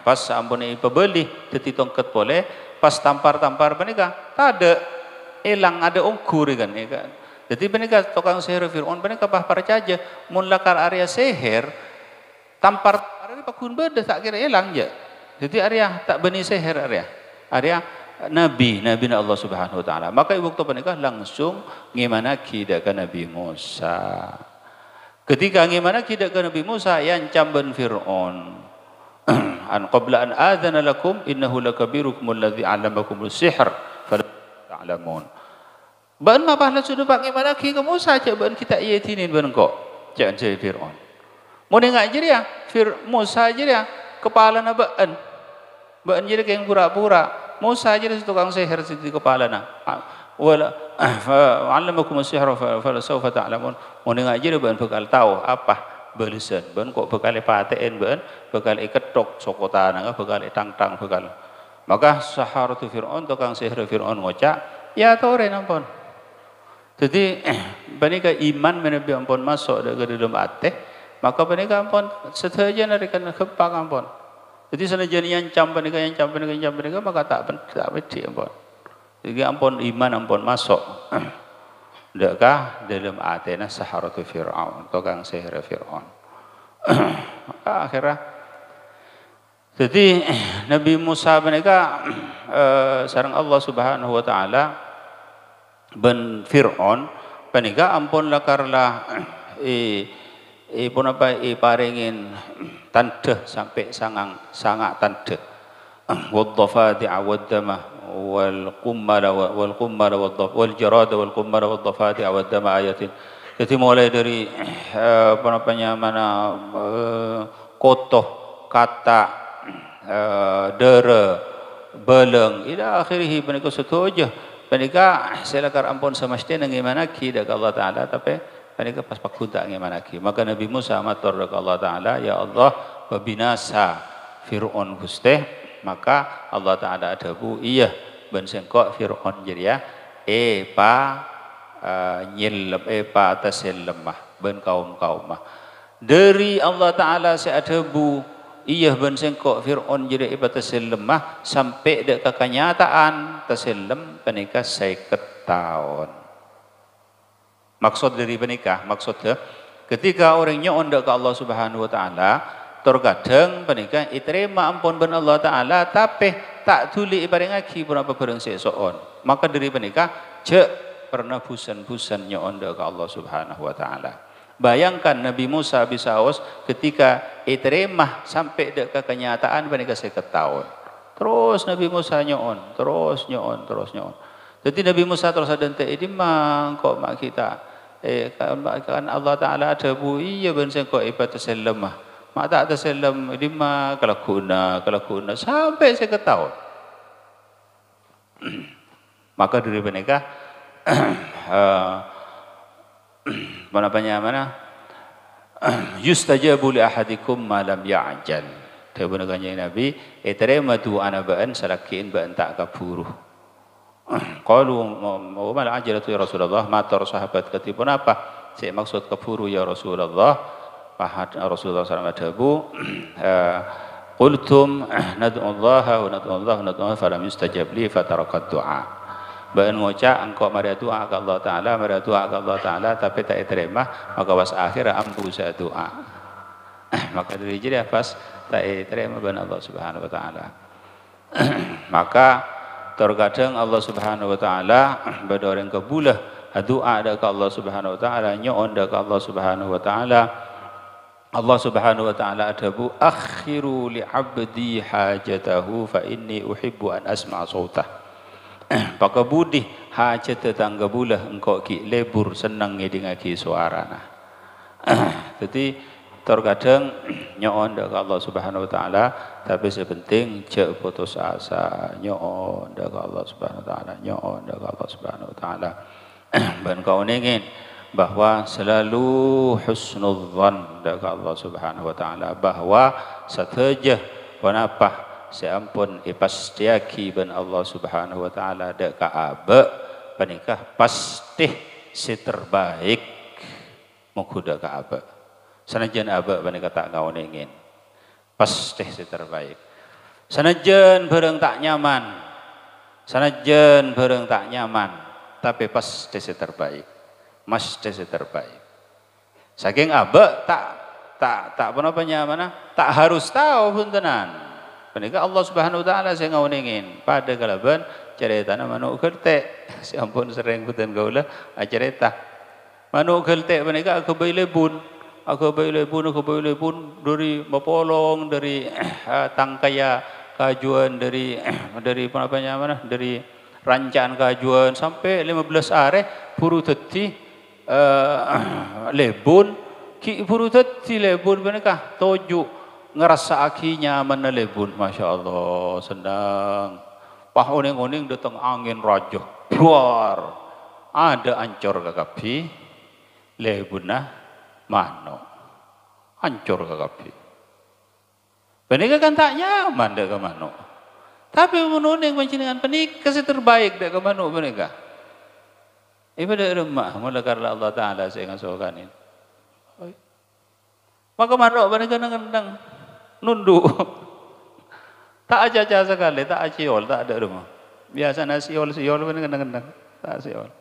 pas ampun pebeli teti tongkat boleh pas tampar panika tak ada ukur kan ya kan. Jadi panika tukang sihir Fir'aun panika pah percaya mun lakar area sihir tampar area pakun beda tak kira elang je. Jadi area tak beni sihir area Nabi Allah Subhanahu wa taala. Maka waktu panika langsung gimana kidak ke Nabi Musa. Ketika gimana kidak ke Nabi Musa yang camben Fir'aun. An qabla an adzana lakum innahu lakabirukum alladzi 'allamakumul sihr fala ta'lamun. Ban ma bahla sudah pakai mana ki ke Musa cak ban kita ietinin ban kok. Cak je Fir'aun. Mun ngak je dia Musa je dia kepala na baan. Baan je dia pura-pura. Musa aja tukang sihir di kepala na. Wala allamakum as-sihr fa sawfa ta'lamun. Mun ngaji ban bekal tahu apa balasan. Ban kok bekal paten ban bekal iketok sokotana bekal tang-tang bekal. Maka saharatu Fir'aun tukang sihir Fir'aun ngocak ya tore nampun. Jadi panika iman menabi ampun masuk ke dalam hati maka panika ampun setuju narikan kepak ampun. Jadi senajan yang campur maka tak beti ampun. Jadi ampun iman ampun masuk. Dekkah dalam atena saharatu Fir'aun, tukang sihir Fir'aun. Maka akhirnya jadi Nabi Musa mereka sareng Allah Subhanahu wa taala ben Fir'aun panika ampun lakarlah pun apa paringin tandeh sampai sangat tandeh wadhafati awaddama wal qummala wal jarada wal qummala wadhafati awaddama ayatin. Jadi mulai dari kotoh kata dere beleng ila akhirih panika setuju panika selakar ampun semestinya gimana ki dak Allah taala tapi panika pas pakunta gimana ki maka Nabi Musa matur dak Allah taala ya Allah babinasa Fir'aun Gusti maka Allah taala adabu iya ben sengkok Fir'aun jadi ya nyilem tasel lemah ben kaum-kaumah dari Allah taala seadabu iya ben sengkok Fir'aun jadi tasel lemah sampai dek kenyataan taselem panika 50 tahun. Maksud dari penikah maksudnya ketika orang nyon ke Allah Subhanahu wa taala terkadang panika iterima ampun ben Allah taala tapi tak tuli ibaring aki pun apa bareng sesoon maka dari penikah cek pernah busan-busan nyon ke Allah Subhanahu wa taala. Bayangkan Nabi Musa bisaos ketika iterima sampai dek kenyataan panika 50 tahun. Terus Nabi Musa nyon. Jadi Nabi Musa terus ada ente ini mang kok mak kita kan Allah taala ada bu iya ben sing kok ibadah lemah. Mak tak terselam ini mah kalau guna sampai 50 tahun. Maka dari menikah mana yustajabu li ahadikum ma lam ya'jal. Dewe kanjeng Nabi terima doa baan salakin baan tak kaburu. Qalu mal ajalatu ya Rasulullah matar sahabat ketipun apa? Saya maksud kaburu ya Rasulullah. Pahad Rasulullah sallallahu alaihi wasallam qultum nad'u Allah wa nad'u Allah falam yustajab li fatarakat du'a. Baan ngoca engkau mari doa ke Allah taala tapi tak terima maka was akhir ambu sa doa. Maka dari jadi pas tak terima ban Allah Subhanahu wa taala. Maka terkadang Allah Subhanahu wa taala pada orang kebulah doa ada ke Allah Subhanahu wa taala nyon ada ke Allah Subhanahu wa taala. Allah Subhanahu wa taala adabu akhiru li 'abdi hajatahu fa inni uhibbu an asma' sautah. Paka budi hajat tetangga bulah engkau ki lebur senang ngedingaki suarana. Jadi terkadang nyon dak Allah Subhanahu wa taala tapi sepenting cek putus asa nyon dak Allah Subhanahu wa taala nyon dak Allah Subhanahu wa taala. Ben kau ingin bahwa selalu husnudzan dak Allah Subhanahu wa taala bahwa sateja panapa seampun ipastiaki ben Allah Subhanahu wa taala dak kaabe panikah pasti si terbaik mengkuda kaabe sanajan abe panikah tak ngaon ingin pasti si terbaik sanajan bareng tak nyaman tapi pasti si terbaik mesti si terbaik saking abe tak tak harus tahu puntenan. Panika Allah Subhanahu wa taala saya ngauningin pada kalaban cerita manuk gertek si ampun sering kutan gaula cerita manuk gertek panika aku bayi lebun dari mapolong dari tangkaya kajuan dari dari rancaan kajuan sampai 15 are puru teti lebun ki puru teti lebun panika toju ngerasa akinya mana lebun, masya Allah senang. Pah oning datang angin raja, luar ada ancor kakapi lebunah mano, ancor kakapi. Penika kan tak nyaman dek ke mano, tapi menuning pancingan penika si terbaik dek ke mano penika. Ibadah rumah, mula karena Allah Taala saya ngasukanin. Maka mano penika ngendang. Nunduk tak aja sekali tak aciol tak ada rumah biasa siol pun kadang-kadang tak siol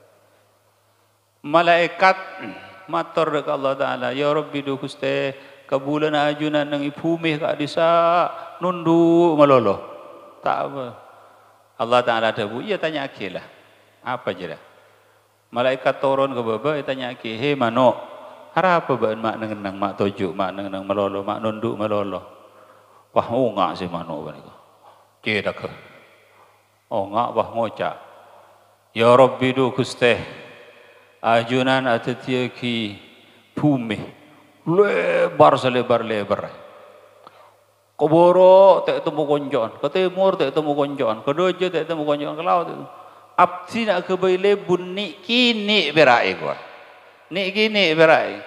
malaikat matur dekat Allah Taala ya Rabbi du Gusti kabulan ajunan nang ibumi ka disa nunduk malolo tak apa Allah Taala ada bu iya tanya akilah apa jera Malaikat turun ke baba tanya ki, "He mano, harap apa baen mak nengenang mak tojuk, mak nengenang melolo, mak nunduk melolo." Wah ngak si mano baniku. Cedak ke. Ngak wah ngocak. Ya Rabbi du Guste. Ajunan atatia ki bumi lebar selebar-lebar. Koboro tak temu konjon, ke timur tak temu konjon, ke dojo tak temu konjon, ke laut itu. Abdi nak ke baile bunni kini berai gua. Ni kini berai.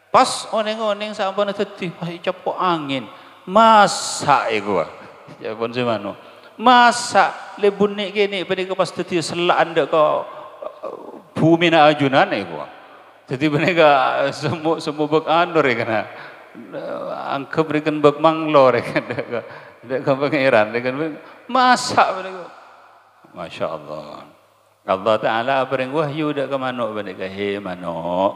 Pas oneng-oneng sampun teti, wah capok angin. Masa gua. Ya pun si mano. Masa le bunni kini pada ke pas teti selak anda ke bumi na ajunan gua. Jadi benega semua bek anur kena. Angkep berikan bek manglor kena. Dek pangeran dengan masa benega. Masya Allah. Allah Ta'ala bering wahyu dak ke manuk benega. He manuk.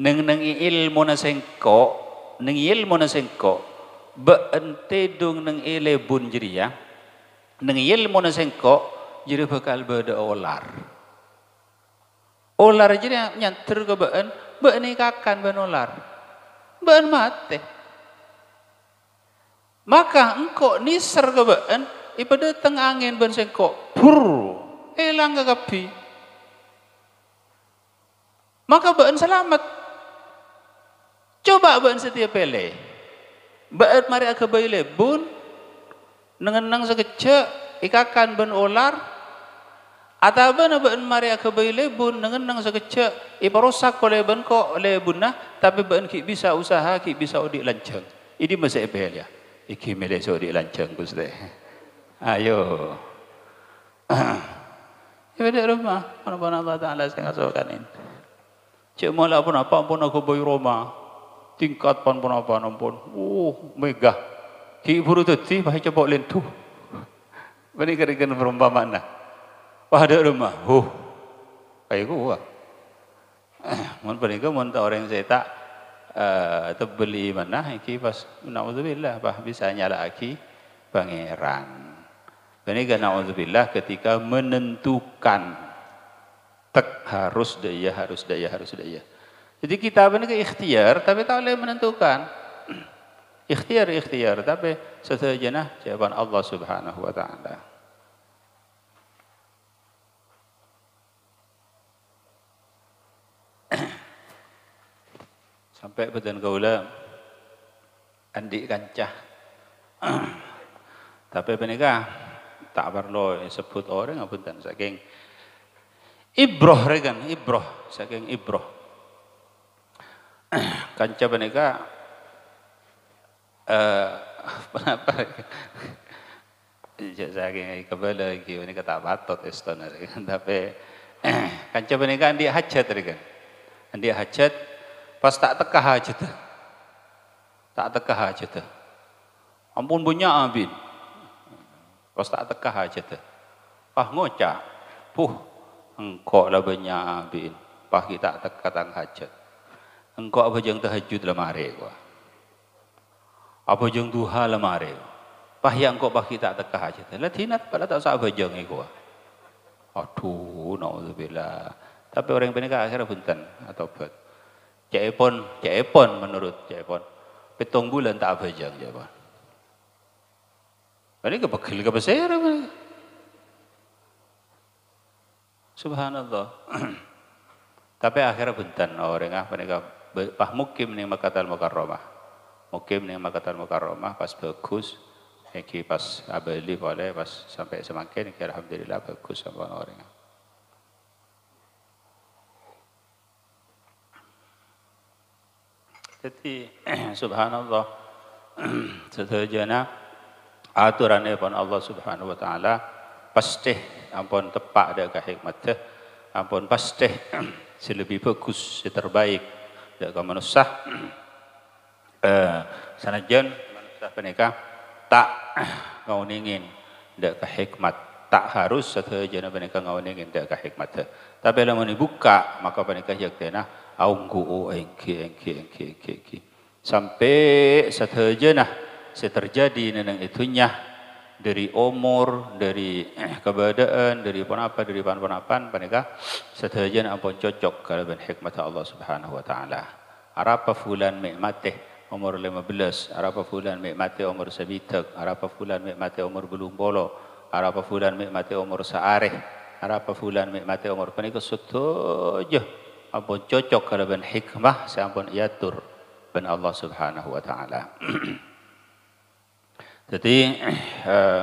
Neng ilmu na sengko. Neng ilmu na sengko. Beente dung neng ilebun jadi ya. Neng ilmu na sengko. Jadi bakal beda olar. Olar jadi nyantur ke bean ikakan ben olar. Bean mati. Maka engkau nisar ke bean, ipada teng angin ben sengkok, pur, hilang ke kapi. Maka bean selamat. Coba bean setiap pele. Bean mari ke baile bun, nengenang sekecek, ikakan ben olar. Atau beun mari ke baile bun nengenang sekecek, iparosak oleh ben ko oleh bunah, tapi beun ki bisa usaha, ki bisa odik lancang. Ini masih ebel ya. Iki milih odik lancang Gusti. Ayo. Ibadah rumah, mana Allah Taala saya ngasuhkan ini. Cik malah pun apa pun aku bayi rumah, tingkat pun apa pun. Megah. Ki buru teti, bahaya coba lentu. Bani kerikan perumpamaan. Wah ada rumah, kayak gua. Mun pergi mun orang saya tak terbeli mana, iki pas naudzubillah, bah bisa nyala aki pangeran. Ini kan naudzubillah ketika menentukan tek harus daya. Jadi kita benar ke ikhtiar, tapi tak boleh menentukan. Ikhtiar, tapi sesuai jawaban Allah Subhanahu Wa Taala. Sampai betul kaula andik kancah. Tapi penikah tak perlu sebut orang apunten saking ibroh regan saking ibroh. Kancah penikah kenapa saking kebala iki ini kata batot istana tapi kancah penikah andik hajat regan. Andik hajat pas tak tekah aja tu. Ampun punya abin. Pas tak tekah aja tu. Pah ngocak. Engkau lah banyak abin. Pah kita tekah tang hajat. Engkau apa jeng tahajud lemari gua. Apa jeng duha lemari. Pah yang engkau pah kita tekah aja tu. Lah tinat pada tak sah bajeng gua. Aduh, naudzubillah. Tapi orang penikah akhirnya punten atau bet. Cepon menurut cepon. 7 bulan tak bajang jawaban. Ini kepegel kebesar apa? Subhanallah. Tapi akhirnya buntan orang mereka bah mukim nih Makkatul Mukarramah. Mukim nih Makkatul Mukarramah pas bagus. Iki pas abali boleh pas sampai semakin alhamdulillah bagus sama orang. Jadi subhanallah seterusnya aturan pun Allah Subhanahu Wa Taala pasti ampun tepat ada hikmatnya ampun pasti selebih bagus terbaik dekat manusia sanajan manusia penikah tak ngau ningin dekat hikmat tak harus seterusnya penikah ngau ningin dekat hikmatnya tapi kalau dibuka maka penikah yaktina aunggu engki sampai seterjana terjadi neneng itunya dari umur, dari keadaan, dari apa, dari pan-pan panika sedajan ampun cocok kalaban hikmat Allah Subhanahu wa taala. Arapa fulan mikmatih umur 15, arapa fulan mikmatih umur sebitak, arapa fulan mikmatih umur belum bolo, arapa fulan mikmatih umur seareh, arapa fulan mikmatih umur panika sedaja ampun cocok kalaban hikmah sampun iatur ben Allah Subhanahu wa taala. Jadi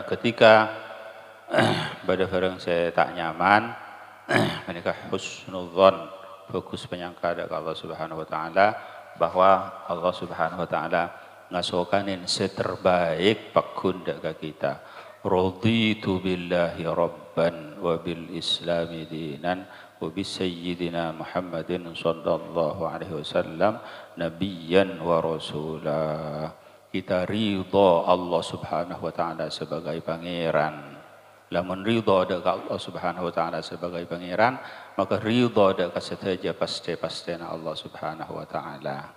ketika pada barang saya tak nyaman, menikah husnudzon, fokus penyangka kepada Allah Subhanahu wa taala bahwa Allah Subhanahu wa taala ngasokanin seterbaik pakun daga kita. Raditu billahi rabban wa bil islami dinan wa bi sayyidina Muhammadin sallallahu alaihi wasallam nabiyyan wa rasulah. Kita ridha Allah Subhanahu wa taala sebagai pangeran. Lamun ridha dekat Allah Subhanahu wa taala sebagai pangeran, maka ridha dekat sedaja pasti-pastina Allah Subhanahu wa taala.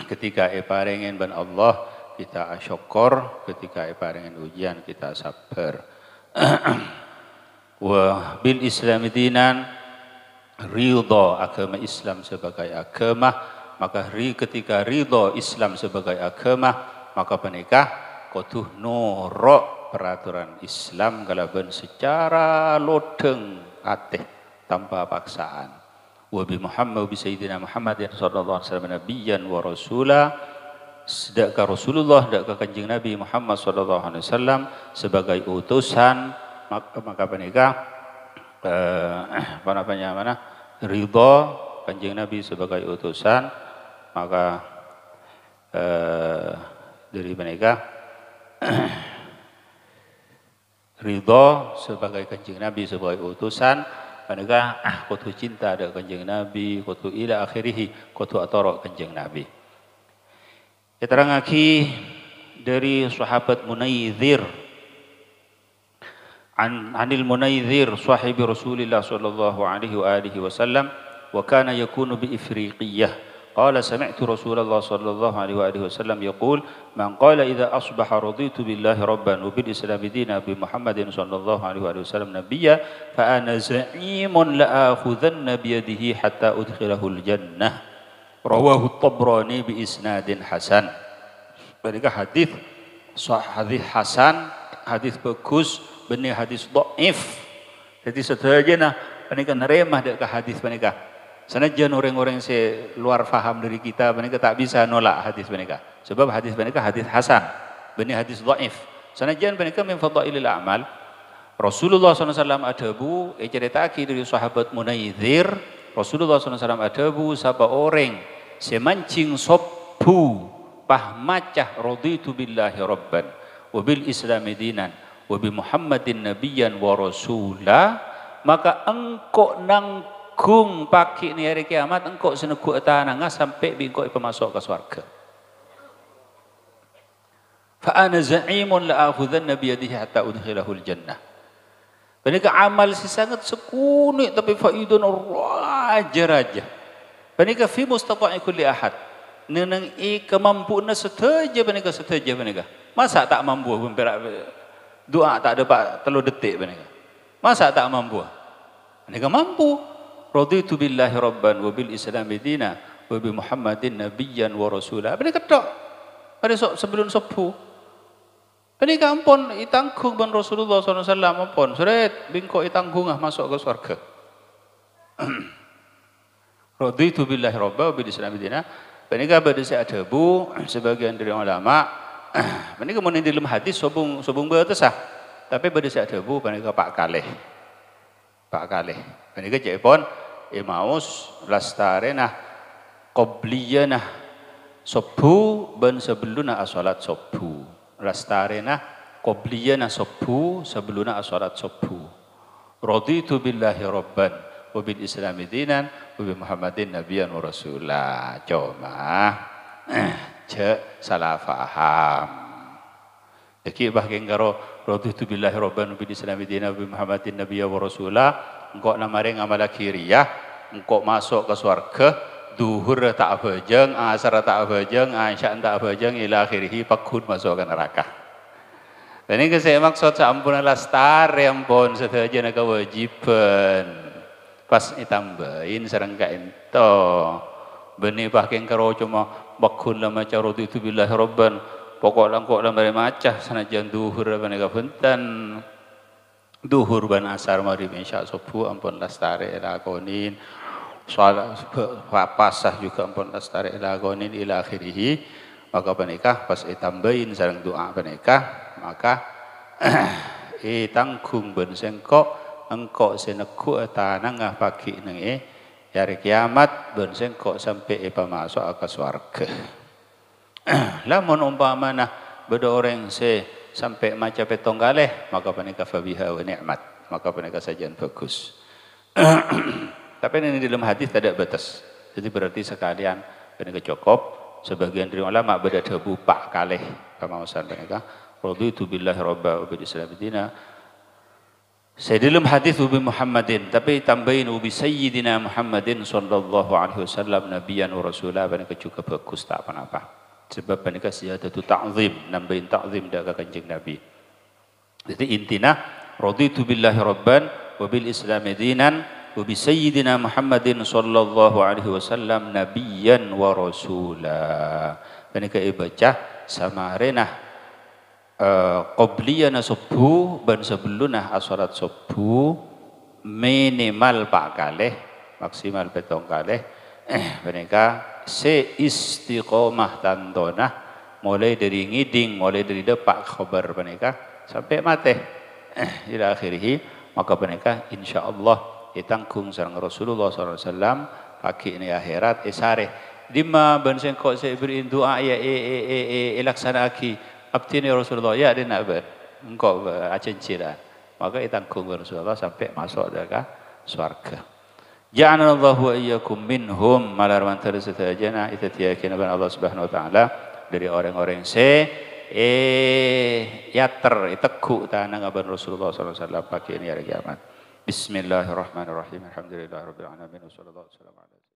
Ketika paringin ban Allah, kita syukur, ketika paringin ujian kita sabar. Wa bil islami dinan, ridha agama Islam sebagai agama, maka ketika ridha Islam sebagai agama, maka penikah kudu nurut peraturan Islam kalaban secara lodeng atih tanpa paksaan. Wa bi Muhammad bi sayyidina Muhammadin sallallahu alaihi wasallam nabiyyan wa rasula, sedaka Rasulullah sedaka Kanjeng Nabi Muhammad sallallahu alaihi wasallam sebagai utusan, maka penikah ridha Kanjeng Nabi sebagai utusan, maka dari mereka ridho sebagai Kanjeng Nabi sebagai utusan, mereka kudu cinta dengan Kanjeng Nabi, kudu ila akhirih, kudu atoro Kanjeng Nabi. Keterangaki dari sahabat Munayzir anil Munayzir sahibi Rasulillah sallallahu alaihi wa alihi wasallam wa kana yakunu bi Ifriqiyah. قال سمعت رسول الله صلى الله عليه وآله وسلم يقول من قال إذا أصبح رضيت بالله ربا وبالإسلام دينا بمحمد صلى الله عليه وآله وسلم نبيا فأنا زعيم لآخذن بيده حتى أدخله الجنة رواه الطبراني بإسناد حسن. Mereka hadis hasan, hadis bagus, benih hadis dhaif. Jadi sederhana mereka nerima dekat hadis mereka. Sanajan orang-orang yang luar faham dari kita, mereka tak bisa nolak hadis mereka. Sebab hadis mereka hadis hasan, benih hadis dhaif. Sanajan mereka min fadailil a'mal. Rasulullah SAW adabu, ceritaki dari sahabat Munayzir, Rasulullah SAW adabu sapa orang semancing sobbu pah macah raditu billahi rabban wa bil islami dinan wa bi Muhammadin nabiyyan wa rasula, maka engkau nanggung pagi ni hari kiamat, engkau seneguk tananga sampai engkau masuk ke surga. Fa ana za'imun la akhudhanna bi yadihi hatta udkhilahul jannah. Panika amal si sangat sekunik tapi faidun raja-raja. Panika fi mustata'i kulli ahad. Nenang kemampuan seteja panika seteja panika. Masa tak mampu memperak doa tak ada pak telu detik panika. Masa tak mampu? Panika mampu. Raditu billahi rabban wa bil islami dina wa bi Muhammadin nabiyyan wa rasula. Panika tok. Pada sebelum sepuh. Panika ampun itanggung ban Rasulullah SAW ampun. Surat bingko itanggung masuk ke surga. Raditu billahi rabban wa bil islami dina. Panika pada saya adabu sebagian dari ulama. Panika mun dalam hadis sobung betesah. Tapi pada saya adabu panika pak kalih. Pak kalih. Panika cepon imaus lastarena qobliyana subuh ban sebeluna asalat subuh. Lastarena qobliyana subuh sebeluna asalat subuh. Raditu billahi rabban wa bil islami dinan wa bi Muhammadin nabiyyan wa rasulah. Cuma salah faham. Jadi bahagian karo raditu billahi rabban wa bil islami dinan wa bi Muhammadin nabiyyan wa rasulah. Engkau namaring amal akhiriyah, engkau masuk ke surga. Duhur tak abajeng, asar tak abajeng, isya tak abajeng, ila akhirih pakun masuk ke neraka. Dan ini saya maksud sampun lestari ampun sedaja na kewajiban. Pas itambahin sareng ka ento. Benih pakai karo cuma bakun lama carut itu billahi robban. Pokok langkok lamare macah sanajan duhur apa punten. Duhur ban asar maghrib isya subuh ampun lestari lakonin. Salat pasah juga ampun lestari lakonin ila akhirih. Maka penikah pas itambahin sareng doa penikah maka tanggung ben sengkok engkok seneku tanang pagi nang hari kiamat ben sengkok sampai pamasuk ke swarga. Lamun umpamana beda orang sampai maca petong kalih maka penikah fabiha wa ni'mat, maka penikah sajian bagus. Tapi ini di dalam hadis tidak batas. Jadi berarti sekalian penikah cukup. Sebagian dari ulama beda debu pak kalih pamawasan penikah. Raditu billahi robba wa bil islam dina. Saya di dalam hadis ubi Muhammadin, tapi tambahin ubi Sayyidina Muhammadin sallallahu alaihi wasallam nabiyan wa rasulah penikah juga bagus tak apa-apa. Sebab penikah siyadatu ta'zim, nambahin ta'zim dak kanjeng Nabi. Jadi intinya raditu billahi rabban wa bil islam dinan wa bi sayyidina Muhammadin sallallahu alaihi wasallam nabiyyan wa rasula. Penikah ibaca samarenah qabliyana subuh ban sebelunah asarat subuh minimal pak kalih maksimal petong kalih penikah istiqomah tandona mulai dari ngiding mulai dari depak khabar penikah sampai mati ila akhirih maka penikah insyaallah ditanggung sareng Rasulullah SAW pagi ini akhirat esare dima ban sengkok saya beri doa ya laksana aki abtini Rasulullah ya dina abad engkau acenciran maka ditanggung Rasulullah sampai masuk ke swarga. Ja'alallahu wa iyyakum minhum malarman tersetajana itu yakin Allah Subhanahu wa taala dari orang-orang yater teguh tanang aban Rasulullah sallallahu alaihi wasallam pagi ini hari kiamat. Bismillahirrahmanirrahim. Alhamdulillahirabbil alamin wassallallahu alaihi wasallam.